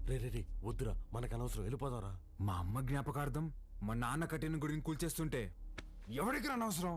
రే రే రే, వద్దురా, మనకు అనవసరం, వెళ్ళిపోదాంరా. మా అమ్మ జ్ఞాపకార్థం మా నాన్న కట్టిన గుడిని కూల్చేస్తుంటే ఎవరికి అనవసరం?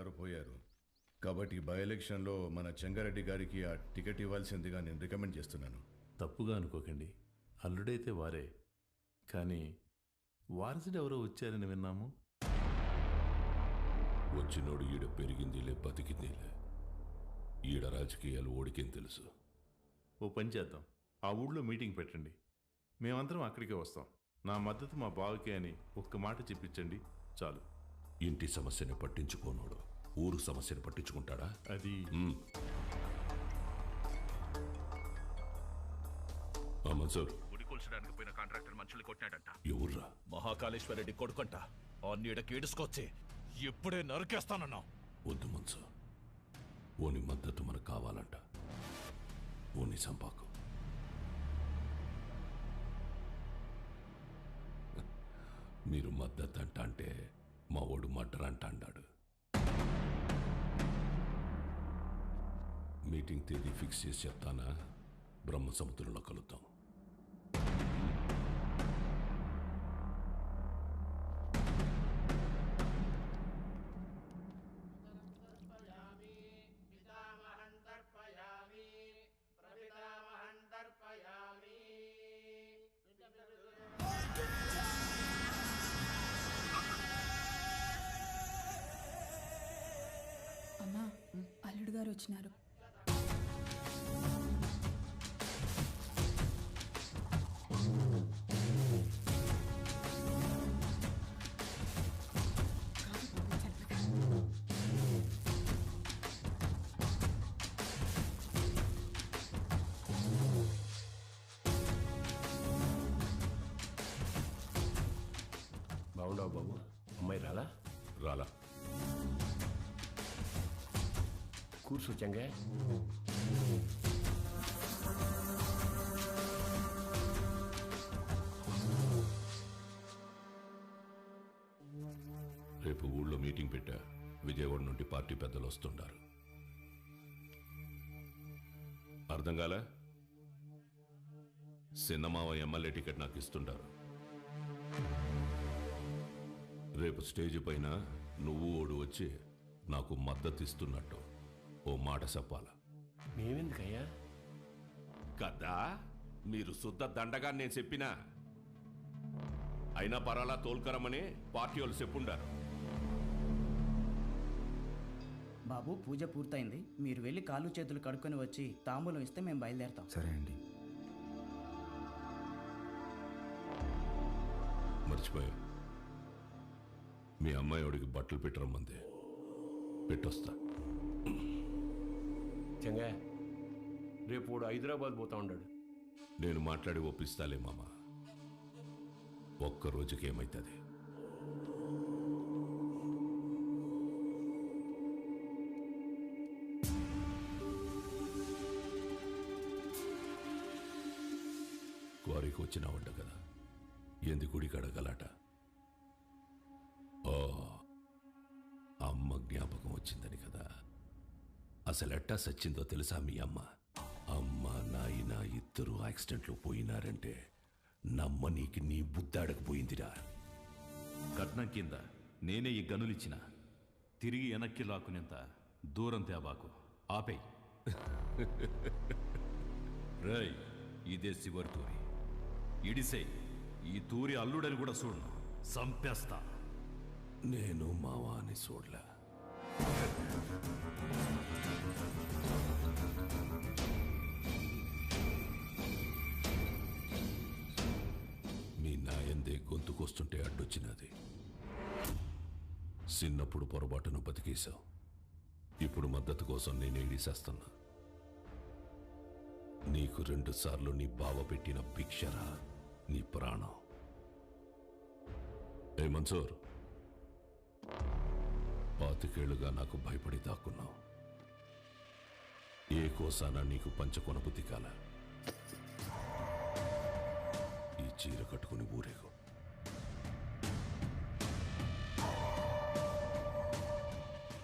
గారు పోయారు కాబట్టి బై ఎలక్షన్లో మన చెంగారెడ్డి గారికి ఆ టికెట్ ఇవ్వాల్సిందిగా నేను రికమెండ్ చేస్తున్నాను. తప్పుగా అనుకోకండి, అల్లుడైతే వారే, కానీ వారసుడు ఎవరో వచ్చారని విన్నాము. వచ్చినోడు ఈడ పెరిగిందిలే బతికిందిలే. ఈడ రాజకీయాలు ఓడికేం తెలుసు. ఓ పని చేద్దాం, ఆ ఊళ్ళో మీటింగ్ పెట్టండి, మేమందరం అక్కడికే వస్తాం. నా మద్దతు మా బావకే అని ఒక్క మాట చెప్పించండి చాలు. ఇంటి సమస్యని పట్టించుకోనోడు ఊరు సమస్యను పట్టించుకుంటాడా? అది మన్సూర్, గుడి కూల్చడానికి పోయిన కాంట్రాక్టర్ మనుషులు కొట్టినాడంట. ఎవర్రా? మహాకాళేశ్వరరెడ్డి కొడుకంట. ఆ నీడకి ఏడుసుకొచ్చి ఇప్పుడే నరికేస్తానన్నా. వద్దు మన్సూర్, ఓని మద్దతు మనకు కావాలంట. ఓని సంపాకు. మీరు మద్దతు అంట అంటే మా ఓడు మడ్డర్ అంట అన్నాడు. మీటింగ్ తేదీ ఫిక్స్ చేసి చెప్తానా? బ్రహ్మ సముద్రంలో కలుద్దాం. అమ్మా, అల్లుడు గారు వచ్చినారు. బాగుండవు బాబు, అమ్మాయి రాలా? రాలా. కూర్చో చెంగా. రేపు ఊళ్ళో మీటింగ్ పెట్టా. విజయవాడ నుండి పార్టీ పెద్దలు వస్తుంటారు. అర్థం కాలే? సిన్నమావ ఎమ్మెల్యే టికెట్ నాకు ఇస్తుంటారు. రేపు స్టేజ్ పైన నువ్వు ఓడు వచ్చి నాకు మద్దతు ఇస్తున్నట్టు ఓ మాట చెప్పాలా? మేమెందుకయ్యా? కదా మీరు శుద్ధ దండగా నేను చెప్పినా. అయినా పరాలా తోల్కరమని పార్టీ వాళ్ళు చెప్పుండారు. బాబు, పూజ పూర్తయింది. మీరు వెళ్ళి కాళ్ళు చేతులు కడుక్కొని వచ్చి తాంబూలం ఇస్తే మేము బయలుదేరతాం. సరే అండి. మర్చిపోయా, మీ అమ్మాయి వాడికి బట్టలు పెట్టరమ్మంది. పెట్టొస్తా. చెంగా, రేపు వాడు హైదరాబాద్ పోతా ఉన్నాడు. నేను మాట్లాడి ఒప్పిస్తాలే మామ. ఒక్క రోజుకి ఏమైతుంది? క్వారీకి వచ్చినావంట కదా, ఎందు గుడి కడగలాట? ఓ, అమ్మ జ్ఞాపకం వచ్చిందని కదా. అసలెట్టా సచ్చిందో తెలుసా మీ అమ్మ? అమ్మ నాయన ఇద్దరు యాక్సిడెంట్లో పోయినారంటే నమ్మనీకి నీ బుద్ధాడకపోయిందిరా. కట్నం కింద నేనే ఈ గనులిచ్చిన, తిరిగి వెనక్కి లాక్కునేంత దూరం తేబాకు. ఆపేయ్. రై, ఇదే శివరి తూరి. ఇడిసే ఈ తూరి అల్లుడని కూడా చూడను, సంపేస్తా. నేను మావాని చూడలే. మీ నాయందే గొంతుకొస్తుంటే అడ్డొచ్చినది. చిన్నప్పుడు పొరపాటును బతికేశావు. ఇప్పుడు మద్దతు కోసం నేను ఏడిసేస్తున్నా. నీకు 2 సార్లు నీ బావ పెట్టిన భిక్షరా నీ ప్రాణం. ఏ మన్సూర్, 25 నాకు భయపడి దాక్కున్నావు. ఏ కోసాన నీకు పంచకొన బుద్ధి కాల? ఈ చీర కట్టుకుని ఊరేగు.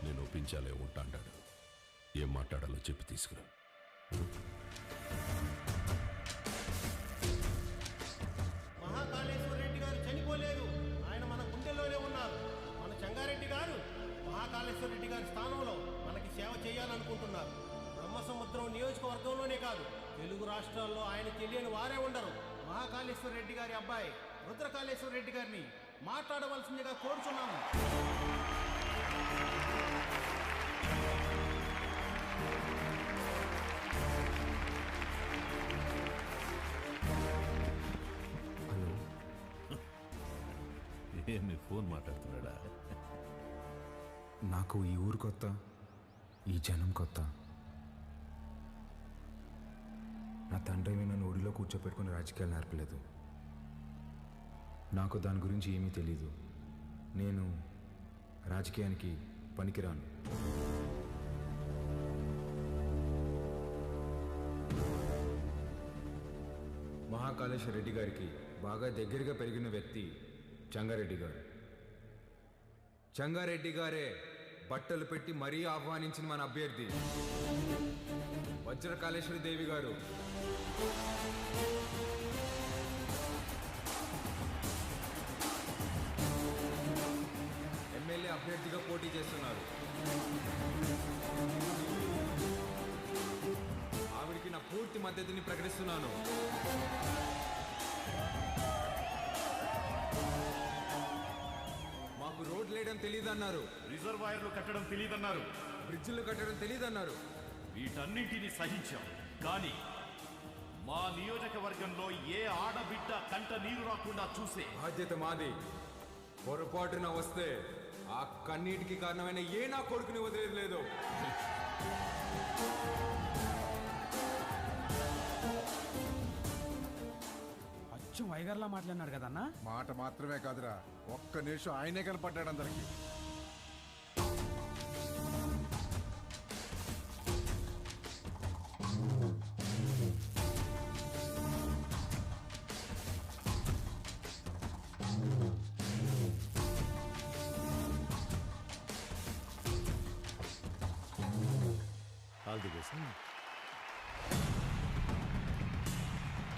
నేను ఒప్పించాలే ఉంటాడాడు. ఏం మాట్లాడాలో చెప్పి తీసుకురా. మహాకాళేశ్వర రెడ్డి గారు చనిపోలేదు, ఆయన మన గుండెల్లోనే ఉన్నారు. మన చెంగారెడ్డి గారు మహాకాళేశ్వర రెడ్డి గారి స్థానంలో మనకి సేవ చేయాలనుకుంటున్నారు. బ్రహ్మసముద్రం నియోజకవర్గంలోనే కాదు, తెలుగు రాష్ట్రాల్లో ఆయన తెలియని వారే ఉండరు. మహాకాళేశ్వర రెడ్డి గారి అబ్బాయి రుద్రకాళేశ్వర రెడ్డి గారిని మాట్లాడవలసిందిగా కోరుచున్నాము. మీ ఫోన్ మాట్లాడుతున్నాడా? నాకు ఈ ఊరు కొత్త, ఈ జనం కొత్త. నా తండ్రి నన్ను ఒడిలో కూర్చోపెట్టుకుని రాజకీయాలు నేర్పలేదు. నాకు దాని గురించి ఏమీ తెలీదు. నేను రాజకీయానికి పనికిరాను. మహాకాళేశ్వర రెడ్డి గారికి బాగా దగ్గరగా పెరిగిన వ్యక్తి చెంగారెడ్డి గారు. చెంగారెడ్డి గారే బట్టలు పెట్టి మరీ ఆహ్వానించిన మన అభ్యర్థి వజ్రకాళేశ్వరి దేవి గారు. ఎమ్మెల్యే అభ్యర్థిగా పోటీ చేస్తున్నారు. ఆవిడికి నా పూర్తి మద్దతుని ప్రకటిస్తున్నాను. మాకు రోడ్లు వేయడం తెలియదన్నారు, రిజర్వాయర్లు కట్టడం తెలియదన్నారు, బ్రిడ్జిలు కట్టడం తెలియదన్నారు. వీటన్నింటినీ సహించాం. కానీ మా నియోజకవర్గంలో ఏ ఆడబిడ్డ కంట నీరు రాకుండా చూసే బాధ్యత మాది. పొరపాటున వస్తే ఆ కన్నీటికి కారణమైన ఏ నా కొడుకుని వదిలేదు లేదు. అచ్చం వైగర్లా మాట్లాడినాడు కదన్నా. మాట మాత్రమే కాదురా, ఒక్క నిమిషం ఆయనే కనపడ్డాడు అందరికి.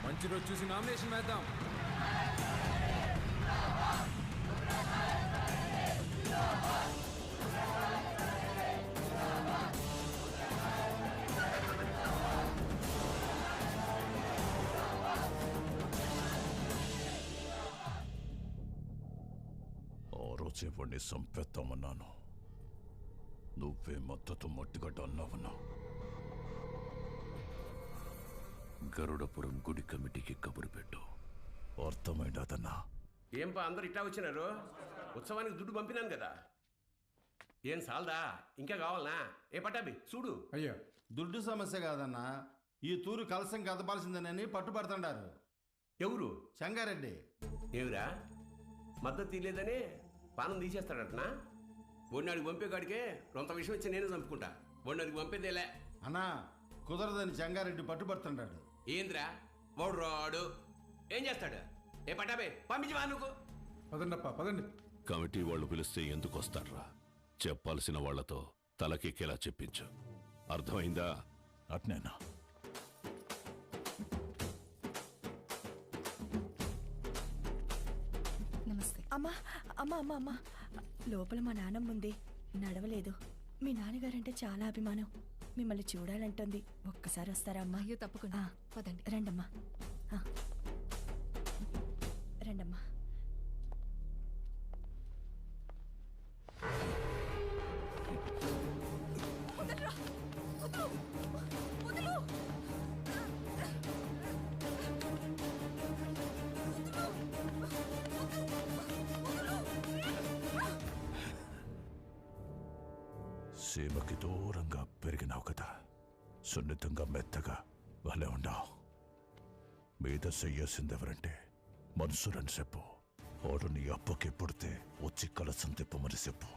మంచి రోజు చూసి నామినేషన్ వేద్దాం. ఆ రోజే వాడిని సంపేద్దామన్నాను. నువ్వే మద్దతు మట్టిగడ్డ అన్నావన్నా. గరుడపురం గుడి కమిటీకి కబురు పెట్టు. అర్థమైందన్నా. ఏంపా అందరు ఇట్టా వచ్చినారు? ఉత్సవానికి దుడ్డు పంపినాను కదా. ఏం సాల్దా? ఇంకా కావాలనా? ఏ పట్టాబి చూడు. అయ్యో, దుడ్డు సమస్య కాదన్నా, ఈ తూరు కలసం కదపాల్సిందేనని పట్టుబడుతుండారు. ఎవరు? చెంగారెడ్డి. ఏమిరా మద్దతు తీయలేదని పానం తీసేస్తాడటనా? బొన్నాడికి పంపేగాడికే కొంత విషయం వచ్చి నేను చంపుకుంటా. బొన్నాడికి పంపేదేలే అన్నా, కుదరదని చెంగారెడ్డి పట్టుబడుతుంటాడు. ఏంద్రా వాడు రాడు, ఏం చేస్తాడు? ఏ పట్టాబే పంపించవా నువ్వు? పదండప్ప పదండి. కమిటీ వాళ్ళు పిలిస్తే ఎందుకు వస్తాడ్రా? చెప్పాల్సిన వాళ్లతో తలకెక్కేలా చెప్పించు. అర్థమైందా? అట్నేనా? నమస్తే. అమ్మా అమ్మా అమ్మా అమ్మా, లోపల మా నాన్నమ్మ ఉంది, నడవలేదు. మీ నాన్నగారంటే చాలా అభిమానం, మిమ్మల్ని చూడాలంటుంది. ఒక్కసారి వస్తారా అమ్మా? అయ్యో తప్పకుండా, పదండి. రండమ్మా, రండమ్మా. సీమకి దూరంగా పెరిగినావు కదా, సున్నితంగా మెత్తగా భలే ఉన్నావు. మీద చెయ్యాల్సిందెవరంటే మనసురని చెప్పు. వాడు నీ అప్పకి పుడితే వచ్చి కలసం తిప్పమని చెప్పు.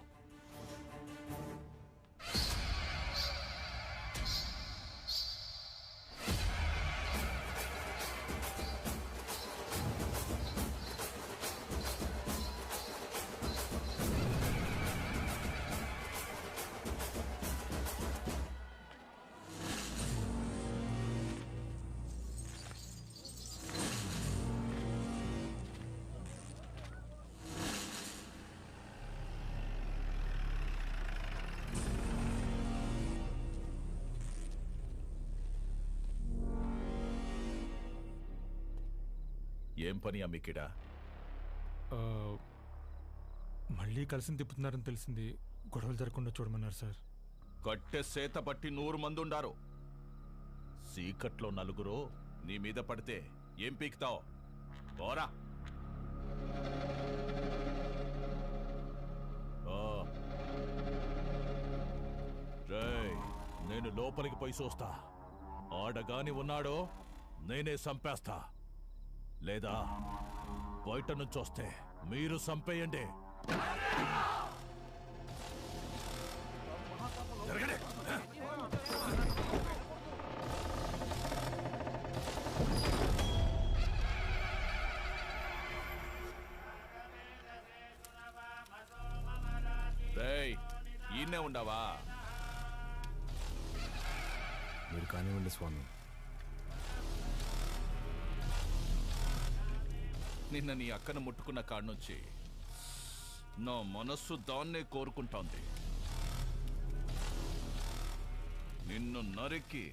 ఏం పని అమ్మికిడా? మళ్ళీ కలిసి తిప్పుతున్నారని తెలిసింది. గొడవలు జరగకుండా చూడమన్నారు సార్. కట్టె సేత పట్టి 100 మంది ఉండారు. సీకట్లో నలుగురు నీ మీద పడితే ఏం పీకుతావు? పోరా. రేయ్, నేను లోపలికి పోయి చూస్తా. ఆడగాని ఉన్నాడో నేనే చంపేస్తా, లేదా బయట నుంచి వస్తే మీరు చంపేయండి. రేయ్, ఈయనే ఉండవా? మీరు కానివ్వండి స్వామి. నిన్న నీ అక్కను ముట్టుకున్న కాడ్నుంచి నా మనస్సు దాన్నే కోరుకుంటోంది. నిన్ను నరికి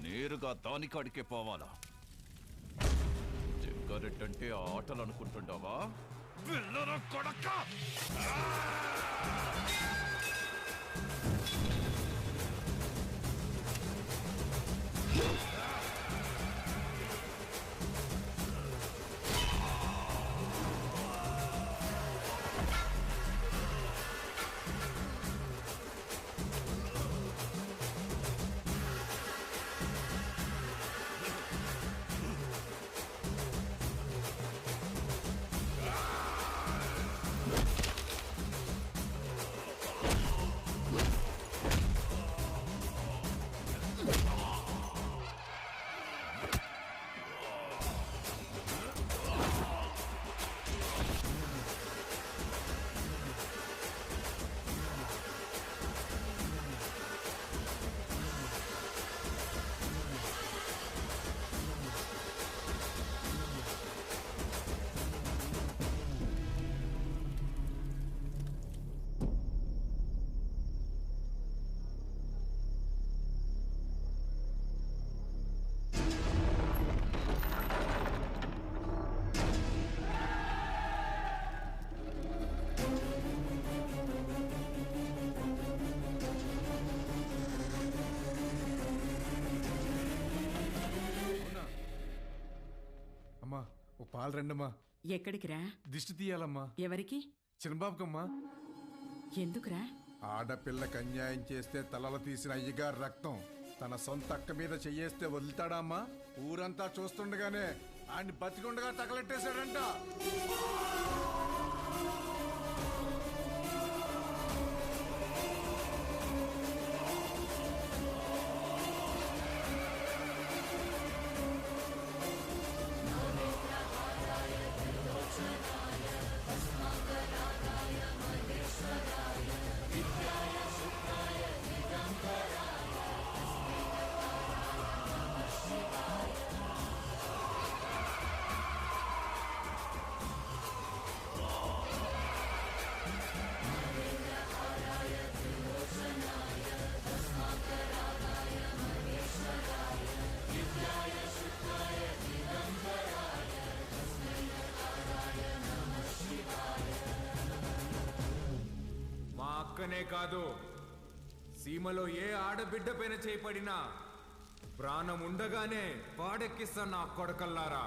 నేరుగా దానికాడికే పోవాలా? జగ్గారెడ్డంటే ఆటలు అనుకుంటుండవా? పిల్లల కొడక! అమ్మా, ఓ పాలు రండమ్మా. ఎక్కడికి రా? దిష్టి తీయాలమ్మా. ఎవరికి? చిన్నబాబుకమ్మా. ఎందుకురా? ఆడపిల్లకి అన్యాయం చేస్తే తలలు తీసిన అయ్యగారు రక్తం తన సొంత అక్క మీద చెయ్యేస్తే వదులుతాడమ్మా? ఊరంతా చూస్తుండగానే ఆయన్ని బతికుండగా తగలెట్టేశాడంట. అక్కనే కాదు, సీమలో ఏ ఆడబిడ్డ పైన చేపడినా ప్రాణం ఉండగానే పాడెక్కిస్తా నా కొడకల్లారా.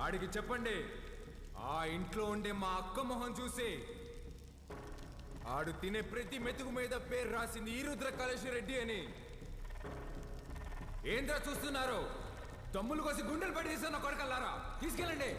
ఆడికి చెప్పండి, ఆ ఇంట్లో ఉండే మా అక్క మొహం చూసి ఆడు తినే ప్రతి మెతుకు మీద పేరు రాసింది ఈ రుద్ర కాళేశ్వరరెడ్డి అని. ఏంద్రా చూస్తున్నారు? తమ్ములు కోసి గుండెలు పడి తీసా నా కొడకల్లారా, తీసుకెళ్ళండి.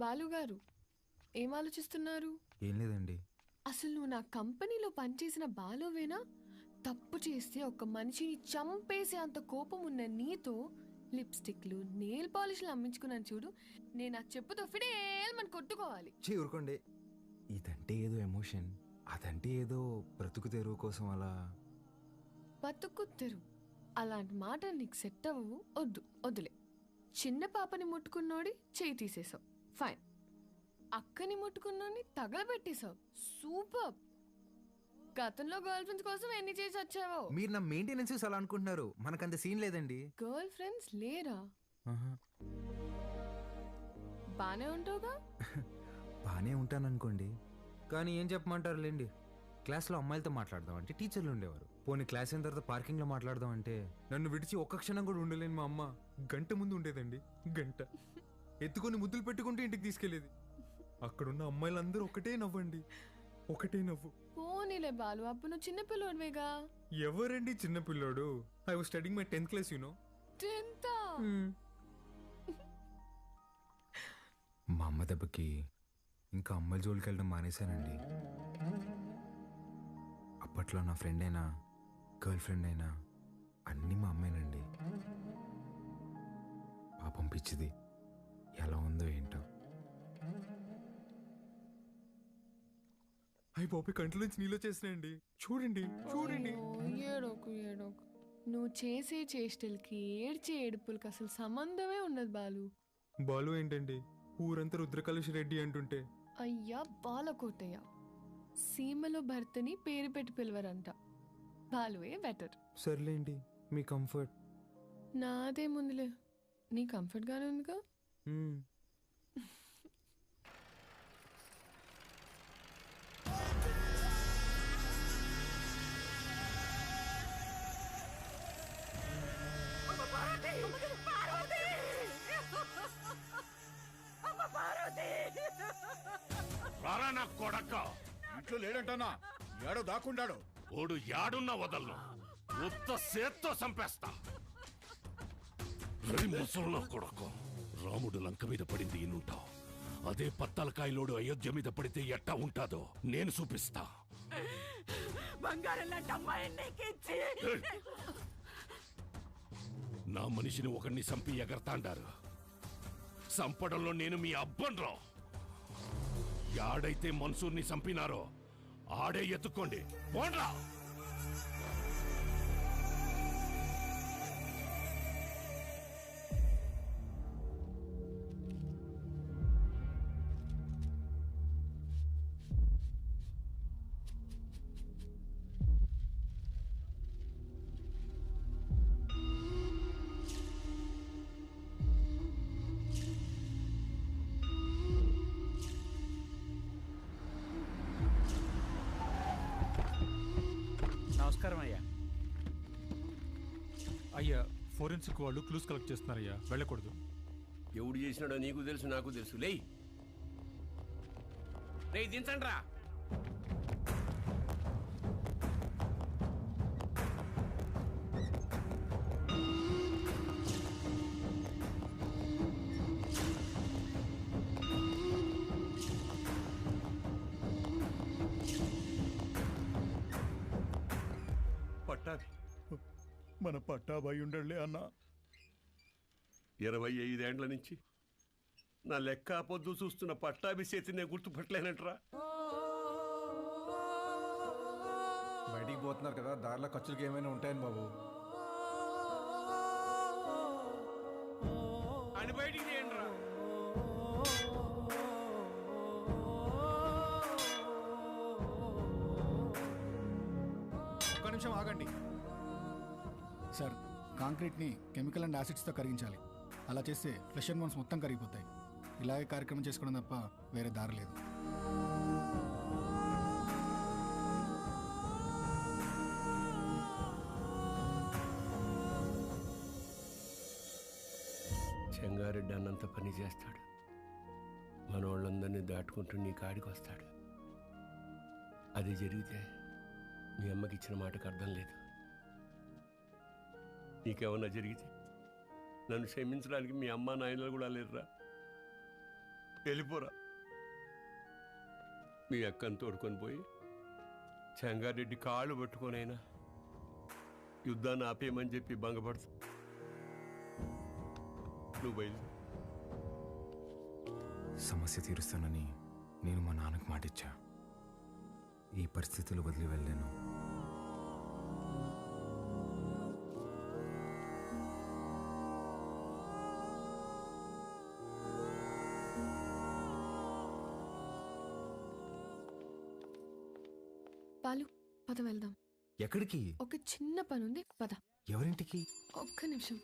బాలుగారు ఏం ఆలోచిస్తున్నారు? ఏం లేదండి. అసలు నువ్వు నా కంపెనీలో పనిచేసిన బాలువేనా? తప్పు చేస్తే ఒక మనిషిని చంపేసే అంత కోపం ఉన్న నీతో లిప్స్టిక్లు నెయిల్ పాలిష్లు అమ్మించుకున్నాను చూడు. నేను ఆ చెప్పుతో ఫిడేల్మని కొట్టుకోవాలి. ఊరుకోండి. ఇదంటే ఏదో ఎమోషన్, అదంటే ఏదో బ్రతుకు తెరువు కోసం అలా. బతుకు తెరువు అలాంటి మాట నీకు సెట్ అవ్వవు. వద్దులే. చిన్న పాపని ముట్టుకున్నోడి చేయి తీసేసావు, ఫైన్. అక్కని ముట్టుకున్నోడిని తగలబెట్టేశావు, సూపర్. గతంలో గర్ల్ ఫ్రెండ్స్ కోసం ఎన్ని చేసి వచ్చావో. మీరు నా మెయింటెనెన్స్ అలా అనుకుంటున్నారు, మనకంత సీన్ లేదండి. గర్ల్ ఫ్రెండ్స్ లేరా? బానే ఉంటావుగా? బానే ఉంటాను అనుకోండి, కానీ ఏం చెప్పమంటారు లేండి. క్లాస్లో అమ్మాయిలతో మాట్లాడదాం అంటే టీచర్లు ఉండేవారు. పోనీ క్లాస్ అయిన తర్వాత పార్కింగ్లో మాట్లాడదాం అంటే నన్ను విడిచి ఒక్క క్షణం కూడా ఉండలేని మా అమ్మ గంట ముందు ఉండేదండి. గంట ఎత్తుకొని ముద్దులు పెట్టుకుంటూ ఇంటికి తీసుకెళ్లేది. అక్కడున్న అమ్మాయిలందరూ ఒకటే నవ్వండి, ఒకటే నవ్వు. పోనీలే బాలు, అప్పుడు నువ్వు చిన్నపిల్లోడివేగా. ఎవరండి చిన్నపిల్లోడు? I was studying my 10th class, you know. 10th? మా అమ్మ దెబ్బకి ఇంకా అమ్మాయిల జోలికి వెళ్ళడం మానేశానండి. అప్పట్లో నా ఫ్రెండ్ అయినా గర్ల్ ఫ్రెండ్ అయినా అన్నీ మా అమ్మాయినండి. పాపం పిచ్చిది ఎలా ఉందో ఏంటో. అయ్యి బాబు కంట్లో నుంచి నీళ్ళు వచ్చేసినాయండి. చూడండి చూడండి. ఏడోకు. నువ్వు చేసే చేష్టలకి ఏడ్చే ఏడుపులకి అసలు సంబంధమే ఉండదు బాలు. బాలు ఏంటండి, ఊరంతా రుద్రకలుష్ రెడ్డి అంటుంటే. అయ్యా బాలకోటయ్య, సీమలో భర్తని పేరు పెట్టి పిలవరంట. బాలువే బెటర్. సర్లేండి, మీ కంఫర్ట్. నాదేముందిలే, నీ కంఫర్ట్ గానే ఉందిగా. రారా నా కొడక. ఇంట్లో లేడంటానా? ఏడో దాక్కుండాడు. ఓడు యాడున్నా వదలను, ఉత్త సేత్తో చంపేస్తా. ముసలు కొడకు, రాముడు లంక మీద పడింది ఇన్నుంటావు. అదే పత్తలకాయలోడు అయోధ్య మీద పడితే ఎట్టా ఉంటాదో నేను చూపిస్తా. నా మనిషిని ఒకరిని చంపి ఎగరతాండారు. చంపడంలో నేను మీ అబ్బన్రా. యాడైతే మన్సూర్ని చంపినారో ఆడే ఎత్తుకోండి, పోండ్రా. నమస్కారం అయ్యా. అయ్యా, ఫోరెన్సిక్ వాళ్ళు క్లూస్ కలెక్ట్ చేస్తున్నారయ్యా, వెళ్ళకూడదు. ఎవడు చేసినాడో నీకు తెలుసు, నాకు తెలుసు. లేయ్ దించండి రా. పట్టాభి, మన పట్టాభాయి ఉండలే అన్న. 25 ఏండ్ల నుంచి నా లెక్క పొద్దు చూస్తున్న పట్టాభి చేతి నేను గుర్తుపట్టలేనంటరా. బయటికి పోతున్నారు కదా, దారిలో ఖర్చులకి ఏమైనా ఉంటాయని బాబు. అని బయటికి చేయండిరా. ఒక్క నిమిషం ఆగండి సార్. కాంక్రీట్ని కెమికల్ అండ్ యాసిడ్స్తో కరిగించాలి. అలా చేస్తే ఫ్లెష్ అండ్ బోన్స్ మొత్తం కరిగిపోతాయి. ఇలాగే కార్యక్రమం చేసుకోవడం తప్ప వేరే దారి లేదు. చెంగారెడ్డి అన్నంత పని చేస్తాడు. మన వాళ్ళందరినీ దాటుకుంటూ నీ కాడికి వస్తాడు. అది జరిగితే మీ అమ్మకి ఇచ్చిన మాటకు అర్థం లేదు. నీకేమన్నా జరిగితే నన్ను క్షమించడానికి మీ అమ్మ నాయనలు కూడా లేరురా. వెళ్ళిపోరా. మీ అక్కను తోడుకొని పోయి చెంగారెడ్డి కాళ్ళు పట్టుకొనైనా యుద్ధాన్ని ఆపేయమని చెప్పి భంగపడుతు. నువ్వు బయలు. సమస్య తీరుస్తానని నేను మా నాన్నకు మాటిచ్చా. ఈ పరిస్థితులు వదిలి వెళ్ళాను. పాలు పద వెళ్దాం. ఎక్కడికి? ఒక చిన్న పని ఉంది, పద. ఎవరింటికి? ఒక్క నిమిషం.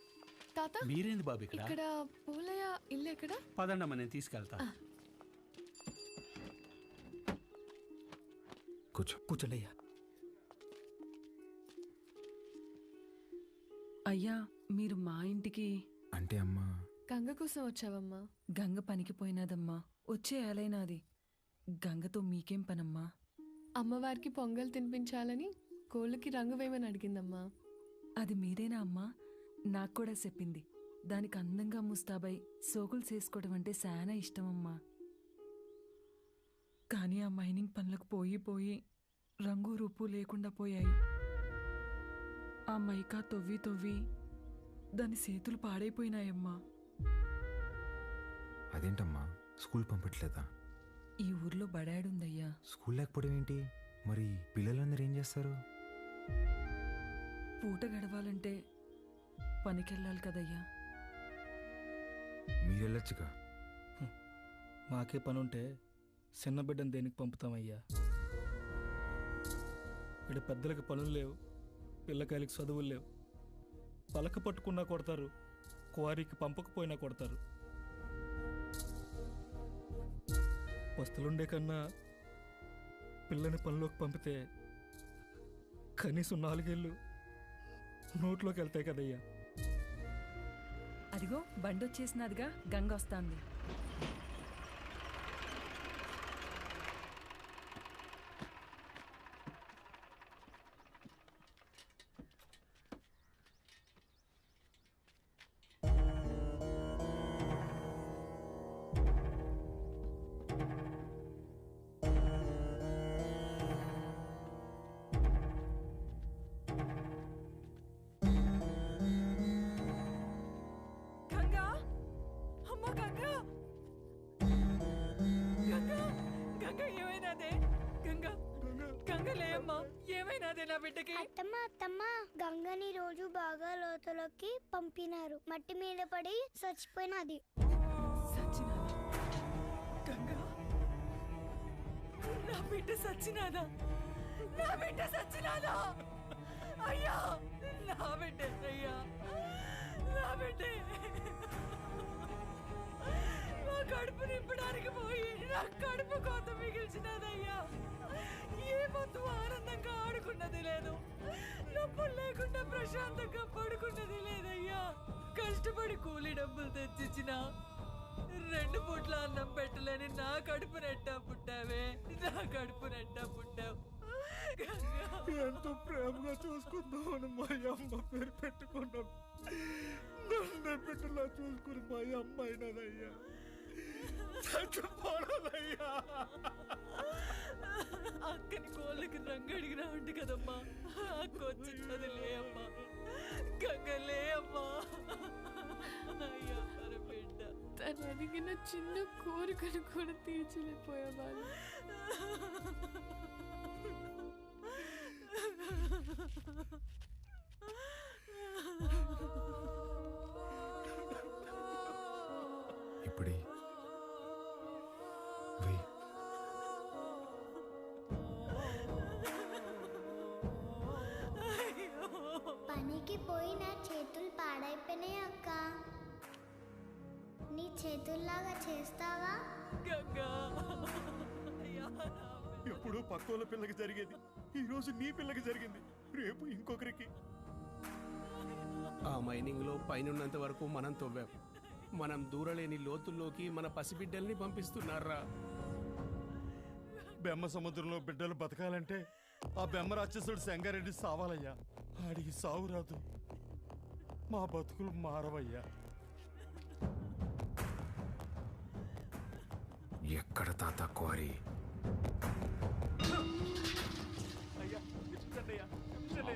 తాత మీరేంది బాబు ఇక్కడ? ఇక్కడ పోలయ్య ఇల్లు ఎక్కడ? పదండమ్మా, నేను తీసుకెళ్తా. కూర్చోండి అయ్యా. అయ్యా, మీరు మా ఇంటికి అంటే అమ్మా గంగ కోసం వచ్చావమ్మా? గంగ పనికి పోయినాదమ్మా, వచ్చే ఏలైనాది. గంగతో మీకేం పనమ్మా? అమ్మవారికి పొంగల్ తినిపించాలని కోళ్ళకి రంగు వేయమని అడిగిందమ్మా. అది మీరేనా అమ్మా? నాకు కూడా చెప్పింది. దానికి అందంగా ముస్తాబై సోకులు చేసుకోవడం అంటే చాలా ఇష్టమమ్మా. కానీ ఆ మైనింగ్ పనులకు పోయి రంగు రూపు లేకుండా పోయాయి. ఆ మైకా తవ్వి దాని చేతులు పాడైపోయినాయమ్మా. అదేంటమ్మా, స్కూల్ పంపట్లేదా? ఈ ఊర్లో బడాడుందయ్యా. స్కూల్ లేకపోవడం ఏంటి? మరి పిల్లలందరూ ఏం చేస్తారు? పూట గడవాలంటే పనికెళ్ళాలి కదయ్యా. మీరెళ్ళొచ్చుగా. మాకే పనుంటే చిన్న బిడ్డను దేనికి పంపుతామయ్యా? ఇక్కడ పెద్దలకి పనులు లేవు, పిల్లకాయలకి చదువులు లేవు. పలక పట్టుకున్నా కొడతారు, క్వారీకి పంపకపోయినా కొడతారు. వస్తులుండే కన్నా పిల్లని పనిలోకి పంపితే కనీసం 4 ఏళ్ళు నోట్లోకి వెళ్తాయి కదయ్యా. అదిగో బండొచ్చేసినదిగా, గంగ వస్తాంది. అత్తమ్మ గంగని రోజు బాగా లోతులోకి పంపినారు. మట్టి మీద పడి చచ్చిపోయినది. నా బిడ్డ సచ్చినాదా? నా బిడ్డ సచ్చినాదా? అయ్యా, నా బిడ్డ అయ్యా, నా బిడ్డ నా కడుపు నింపడానికి పోయి నా కడుపు కోత మిగిల్చినదయ్యా. ఏ పొద్దు ఆనందంగా ఆడుకున్నది లేదు, నొప్పులు లేకుండా ప్రశాంతంగా పడుకున్నది లేదయ్యా. కష్టపడి కూలి డబ్బులు తెచ్చిచ్చిన 2 పూట్ల అన్నం పెట్టలేని నా కడుపు నెట్టా పుట్టావే, నా కడుపు నెట్టా పుట్టావు. ఎంతో ప్రేమగా చూసుకుందామని మా అమ్మ పేరు పెట్టుకున్నాం. నన్ను బిడ్డలా చూసుకుని మా అమ్మ అయినదయ్యా. చచ్చిపోనదయ్యా. అక్కని కోళ్ళకి రంగు అడిగినా ఉంటే కదమ్మా, అక్క వచ్చినది లే అమ్మా, గంగలే అమ్మా. అయ్యా మన బిడ్డ తను అడిగిన చిన్న కోరికను కూడా తీర్చలేకపోయేవాళ్ళు. ఇప్పుడే పనికి పోయి నా చేతులు పాడైపోయినాయి అక్క. నీ చేతుల్లాగా చేస్తావా? ఎప్పుడు పక్కోళ్ళ పిల్లకి జరిగేది, ఈ రోజు నీ పిల్లకి జరిగింది, రేపు ఇంకొకరికి. ఆ మైనింగ్ లో పైనున్నంత వరకు మనం తవ్వాం. మనం దూరలేని లోతుల్లోకి మన పసిబిడ్డల్ని పంపిస్తున్నారా? బెమ్మ సముద్రంలో బిడ్డలు బతకాలంటే ఆ బెమ్మ రాక్షసుడు సంగారెడ్డి సావాలయ్యా. ఆడికి సావు రాదు, మా బతుకులు మారవయ్యా. ఎక్కడ తాత క్వారీ?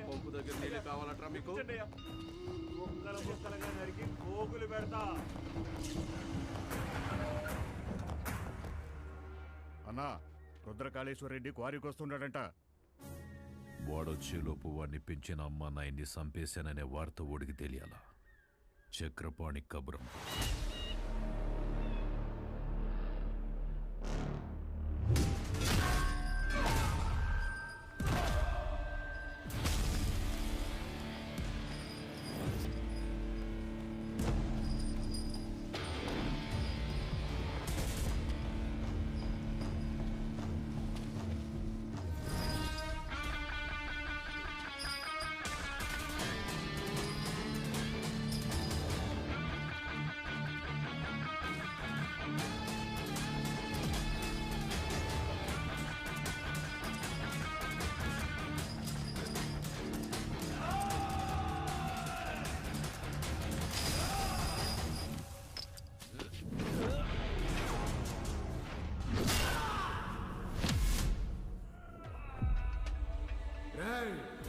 పంపు దగ్గర నీళ్ళు కావాలట్రా మీకు? పోగులు పెడతా. అన్నా, రుద్రకాళేశ్వర రెడ్డి క్వారీకి వస్తున్నాడంట. వాడొచ్చేలోపు వాడిని పెంచిన అమ్మ నాయన్ని చంపేశాననే వార్త ఓడికి తెలియాలా? చక్రపాణి కబురం.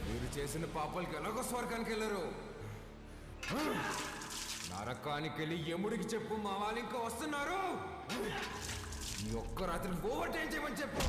మీరు చేసిన పాపాలకి ఎలాగో స్వర్గానికి వెళ్ళరు. నరకానికి వెళ్ళి యముడికి చెప్పు, మా వాళ్ళు ఇంకా వస్తున్నారు. ఈ ఒక్క రాత్రి ఓవర్ టైం చేయమని చెప్పు.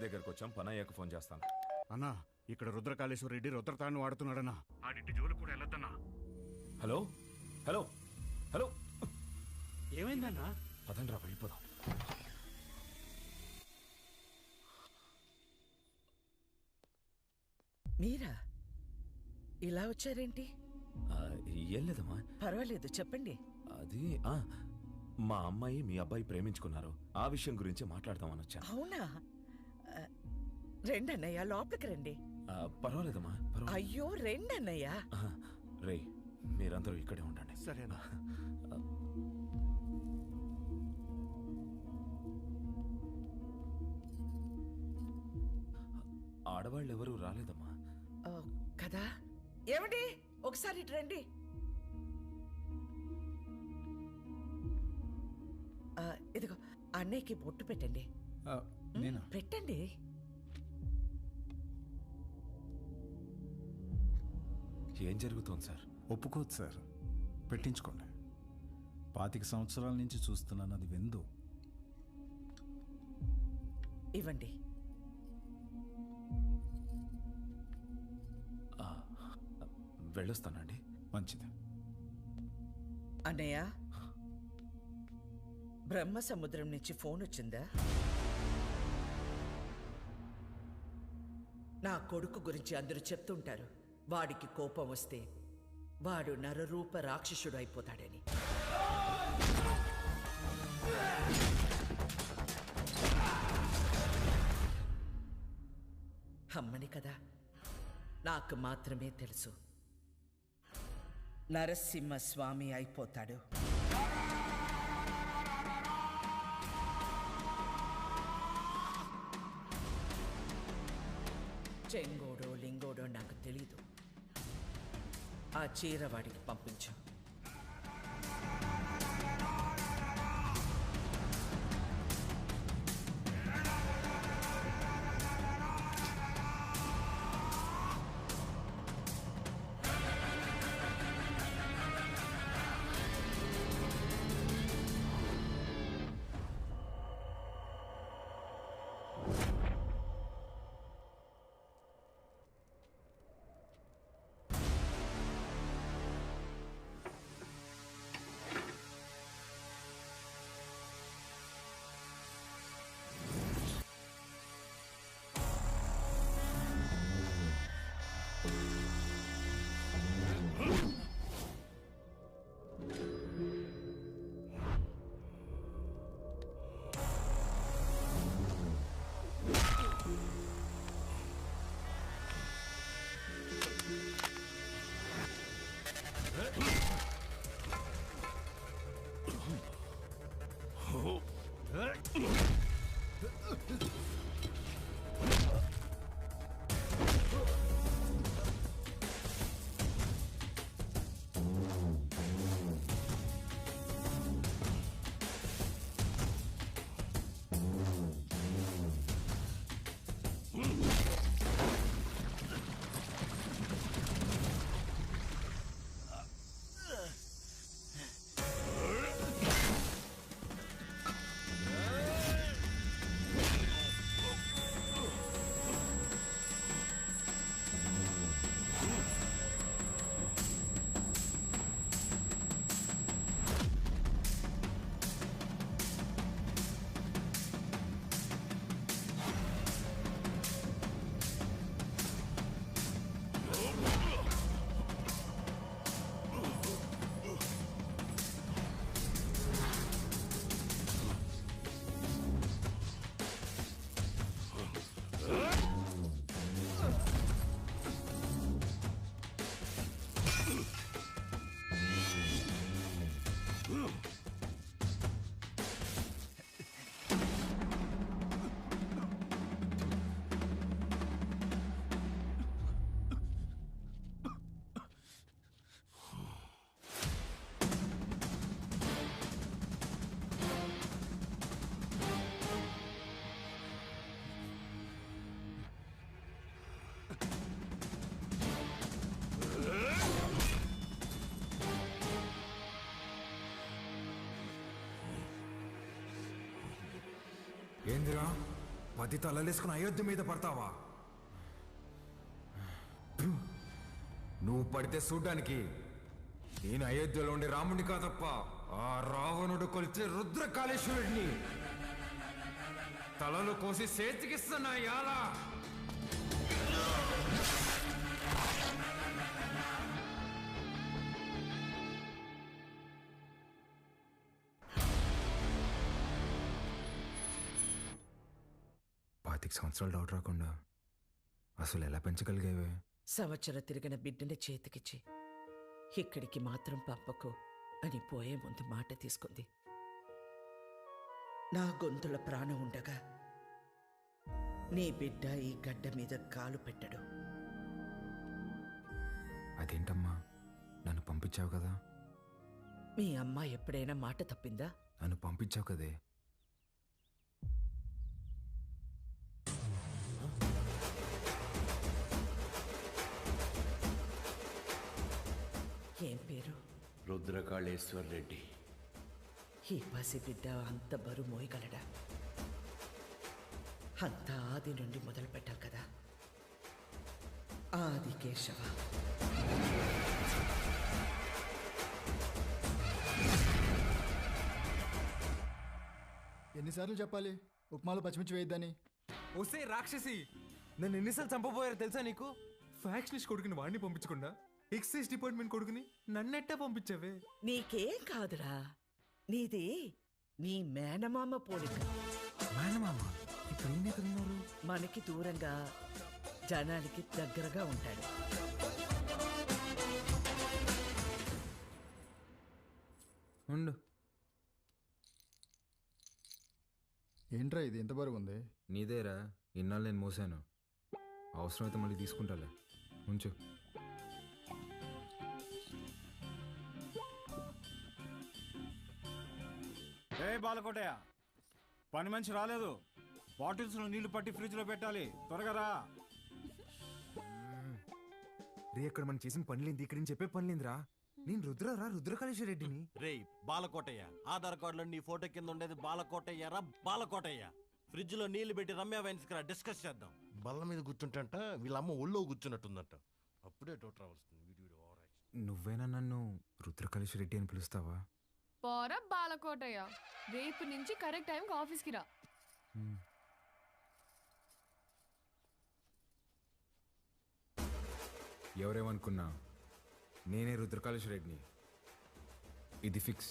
దగ్గరకు వచ్చాం, పని అయ్యాక ఫోన్ చేస్తాను. అన్నా, ఇక్కడ రుద్రకాళేశ్వర రెడ్డి రుద్రతాన్ని వాడుతున్నాడన్నా. ఆడింటి జోలు కూడా వెళ్ళొద్దన్నా. హలో హలో హలో, ఏమైందన్నా? పదండ్రా వెళ్ళిపోదాం. మీరా ఇలా వచ్చారేంటి? ఏం లేదమ్మా. పర్వాలేదు, చెప్పండి. అది మా అమ్మాయి మీ అబ్బాయి ప్రేమించుకున్నారు. ఆ విషయం గురించి మాట్లాడదామని వచ్చాను. అవునా? రెండన్నయ్య, లోపలికి రండి. పర్వాలేదమ్మా. అయ్యో, రెండన్నయ్య. రే, మీరందరూ ఇక్కడే ఉండండి. సరేనా? ఆడవాళ్ళు ఎవరూ రాలేదమ్మా. కదా? ఏమండి, ఒకసారి ఇటు రండి. ఇదిగో అన్నయ్యకి బొట్టు పెట్టండి. పెట్టండి. ఏం జరుగుతోంది సార్? ఒప్పుకోదు సార్, పెట్టించుకోండి. 25 సంవత్సరాల నుంచి చూస్తున్నాను, అది వెందు. ఇవ్వండి. వెళ్ళొస్తానండి. మంచిది. అన్నయ్య, బ్రహ్మ సముద్రం నుంచి ఫోన్ వచ్చిందా? నా కొడుకు గురించి అందరూ చెప్తుంటారు, వాడికి కోపం వస్తే వాడు నరరూప రాక్షసుడు అయిపోతాడని. అమ్మని కదా, నాకు మాత్రమే తెలుసు. నరసింహస్వామి అయిపోతాడు. చెంగోడో లింగోడో నాకు తెలీదు. ఆ చీర వాడికి పంపించు. ఏందిరా 10 తలలేసుకుని అయోధ్య మీద పడతావా? నువ్వు పడితే చూడ్డానికి నేను అయోధ్యలో ఉండే రాముడిని కాదప్ప, ఆ రావణుడు కొలిచే రుద్రకాళేశ్వరుడిని. తలలు కోసి చేతికిస్తున్నా యాలా. 5 సంవత్సరాలు డౌట్ రాకుండా అసలు ఎలా పెంచగలిగేవే? సంవత్సరం తిరిగిన బిడ్డని చేతికిచ్చి ఇక్కడికి మాత్రం పంపకు అని పోయే ముందు మాట తీసుకుంది. నా గొంతుల ప్రాణం ఉండగా నీ బిడ్డ ఈ గడ్డ మీద కాలు పెట్టడు. అదేంటమ్మా, నన్ను పంపించావు కదా? మీ అమ్మ ఎప్పుడైనా మాట తప్పిందా? నన్ను పంపించావు కదే. ఏం పేరు? రుద్రకాళేశ్వర్ రెడ్డి. ఈ పసిబిడ్డ అంత బరువు మోయగలడా? అంతా ఆది నుండి మొదలు పెట్టాలి కదా. ఆది కేశవ. ఎన్నిసార్లు చెప్పాలి ఉప్మాలో పచ్చిమిర్చి వేయద్దని? ఒసే రాక్షసి, నన్ను ఎన్నిసార్లు చంపబోయారో తెలుసా నీకు? ఫ్యాక్షనిస్ట్ కొడుకుని వాడిని పంపించకుండా ఎక్సైజ్ డిపార్ట్మెంట్ కొడుకుని నన్నెట్టా పంపించావే? నీకేం కాదురా, నీది నీ మేనమామ పోలిక. మేనమామ ఇప్పుడు ఎక్కడున్నారు? మనకి దూరంగా, జనానికి దగ్గరగా ఉంటాడు. ఉండు. ఏంట్రా ఇది ఎంత బరువు ఉంది? నీదేరా, ఇన్నాళ్ళు నేను మోసాను. అవసరమైతే మళ్ళీ తీసుకుంటాలే, ఉంచు. ఏ బాలకోటయ్య, పని మనిషి రాలేదు. బాటిల్స్లో నీళ్లు పట్టి ఫ్రిడ్జ్లో పెట్టాలి, త్వరగా రా. రే, అక్కడ మనం చేసిన పనిలేంది, ఇక్కడ నేను చెప్పే పనిలేందిరా. నేను రుద్రకాళేశ్వర రెడ్డిని. రే బాలకోటయ్య, ఆధార్ కార్డులో నీ ఫోటో కింద ఉండేది బాలకోటయ్య రా, బాలకోటయ్య. ఫ్రిడ్జ్ లో నీళ్లు పెట్టి రమ్య వైన్స్ కి డిస్కస్ చేద్దాం. బల్ల మీద కూర్చుంటంట, వీళ్ళమ్మ ఒళ్ళో కూర్చున్నట్టుందంట. అప్పుడే డౌట్ రావస్తుంది. నువ్వేనా నన్ను రుద్రకాళేశ్వర రెడ్డి అని పిలుస్తావా? పోరా బాలకోటయ్య, రేపు నుంచి కరెక్ట్ టైంకి ఆఫీస్కి రా. ఎవరేమనుకున్నా నేనే రుద్రకాళేశ్వర రెడ్డిని. ఇది ఫిక్స్.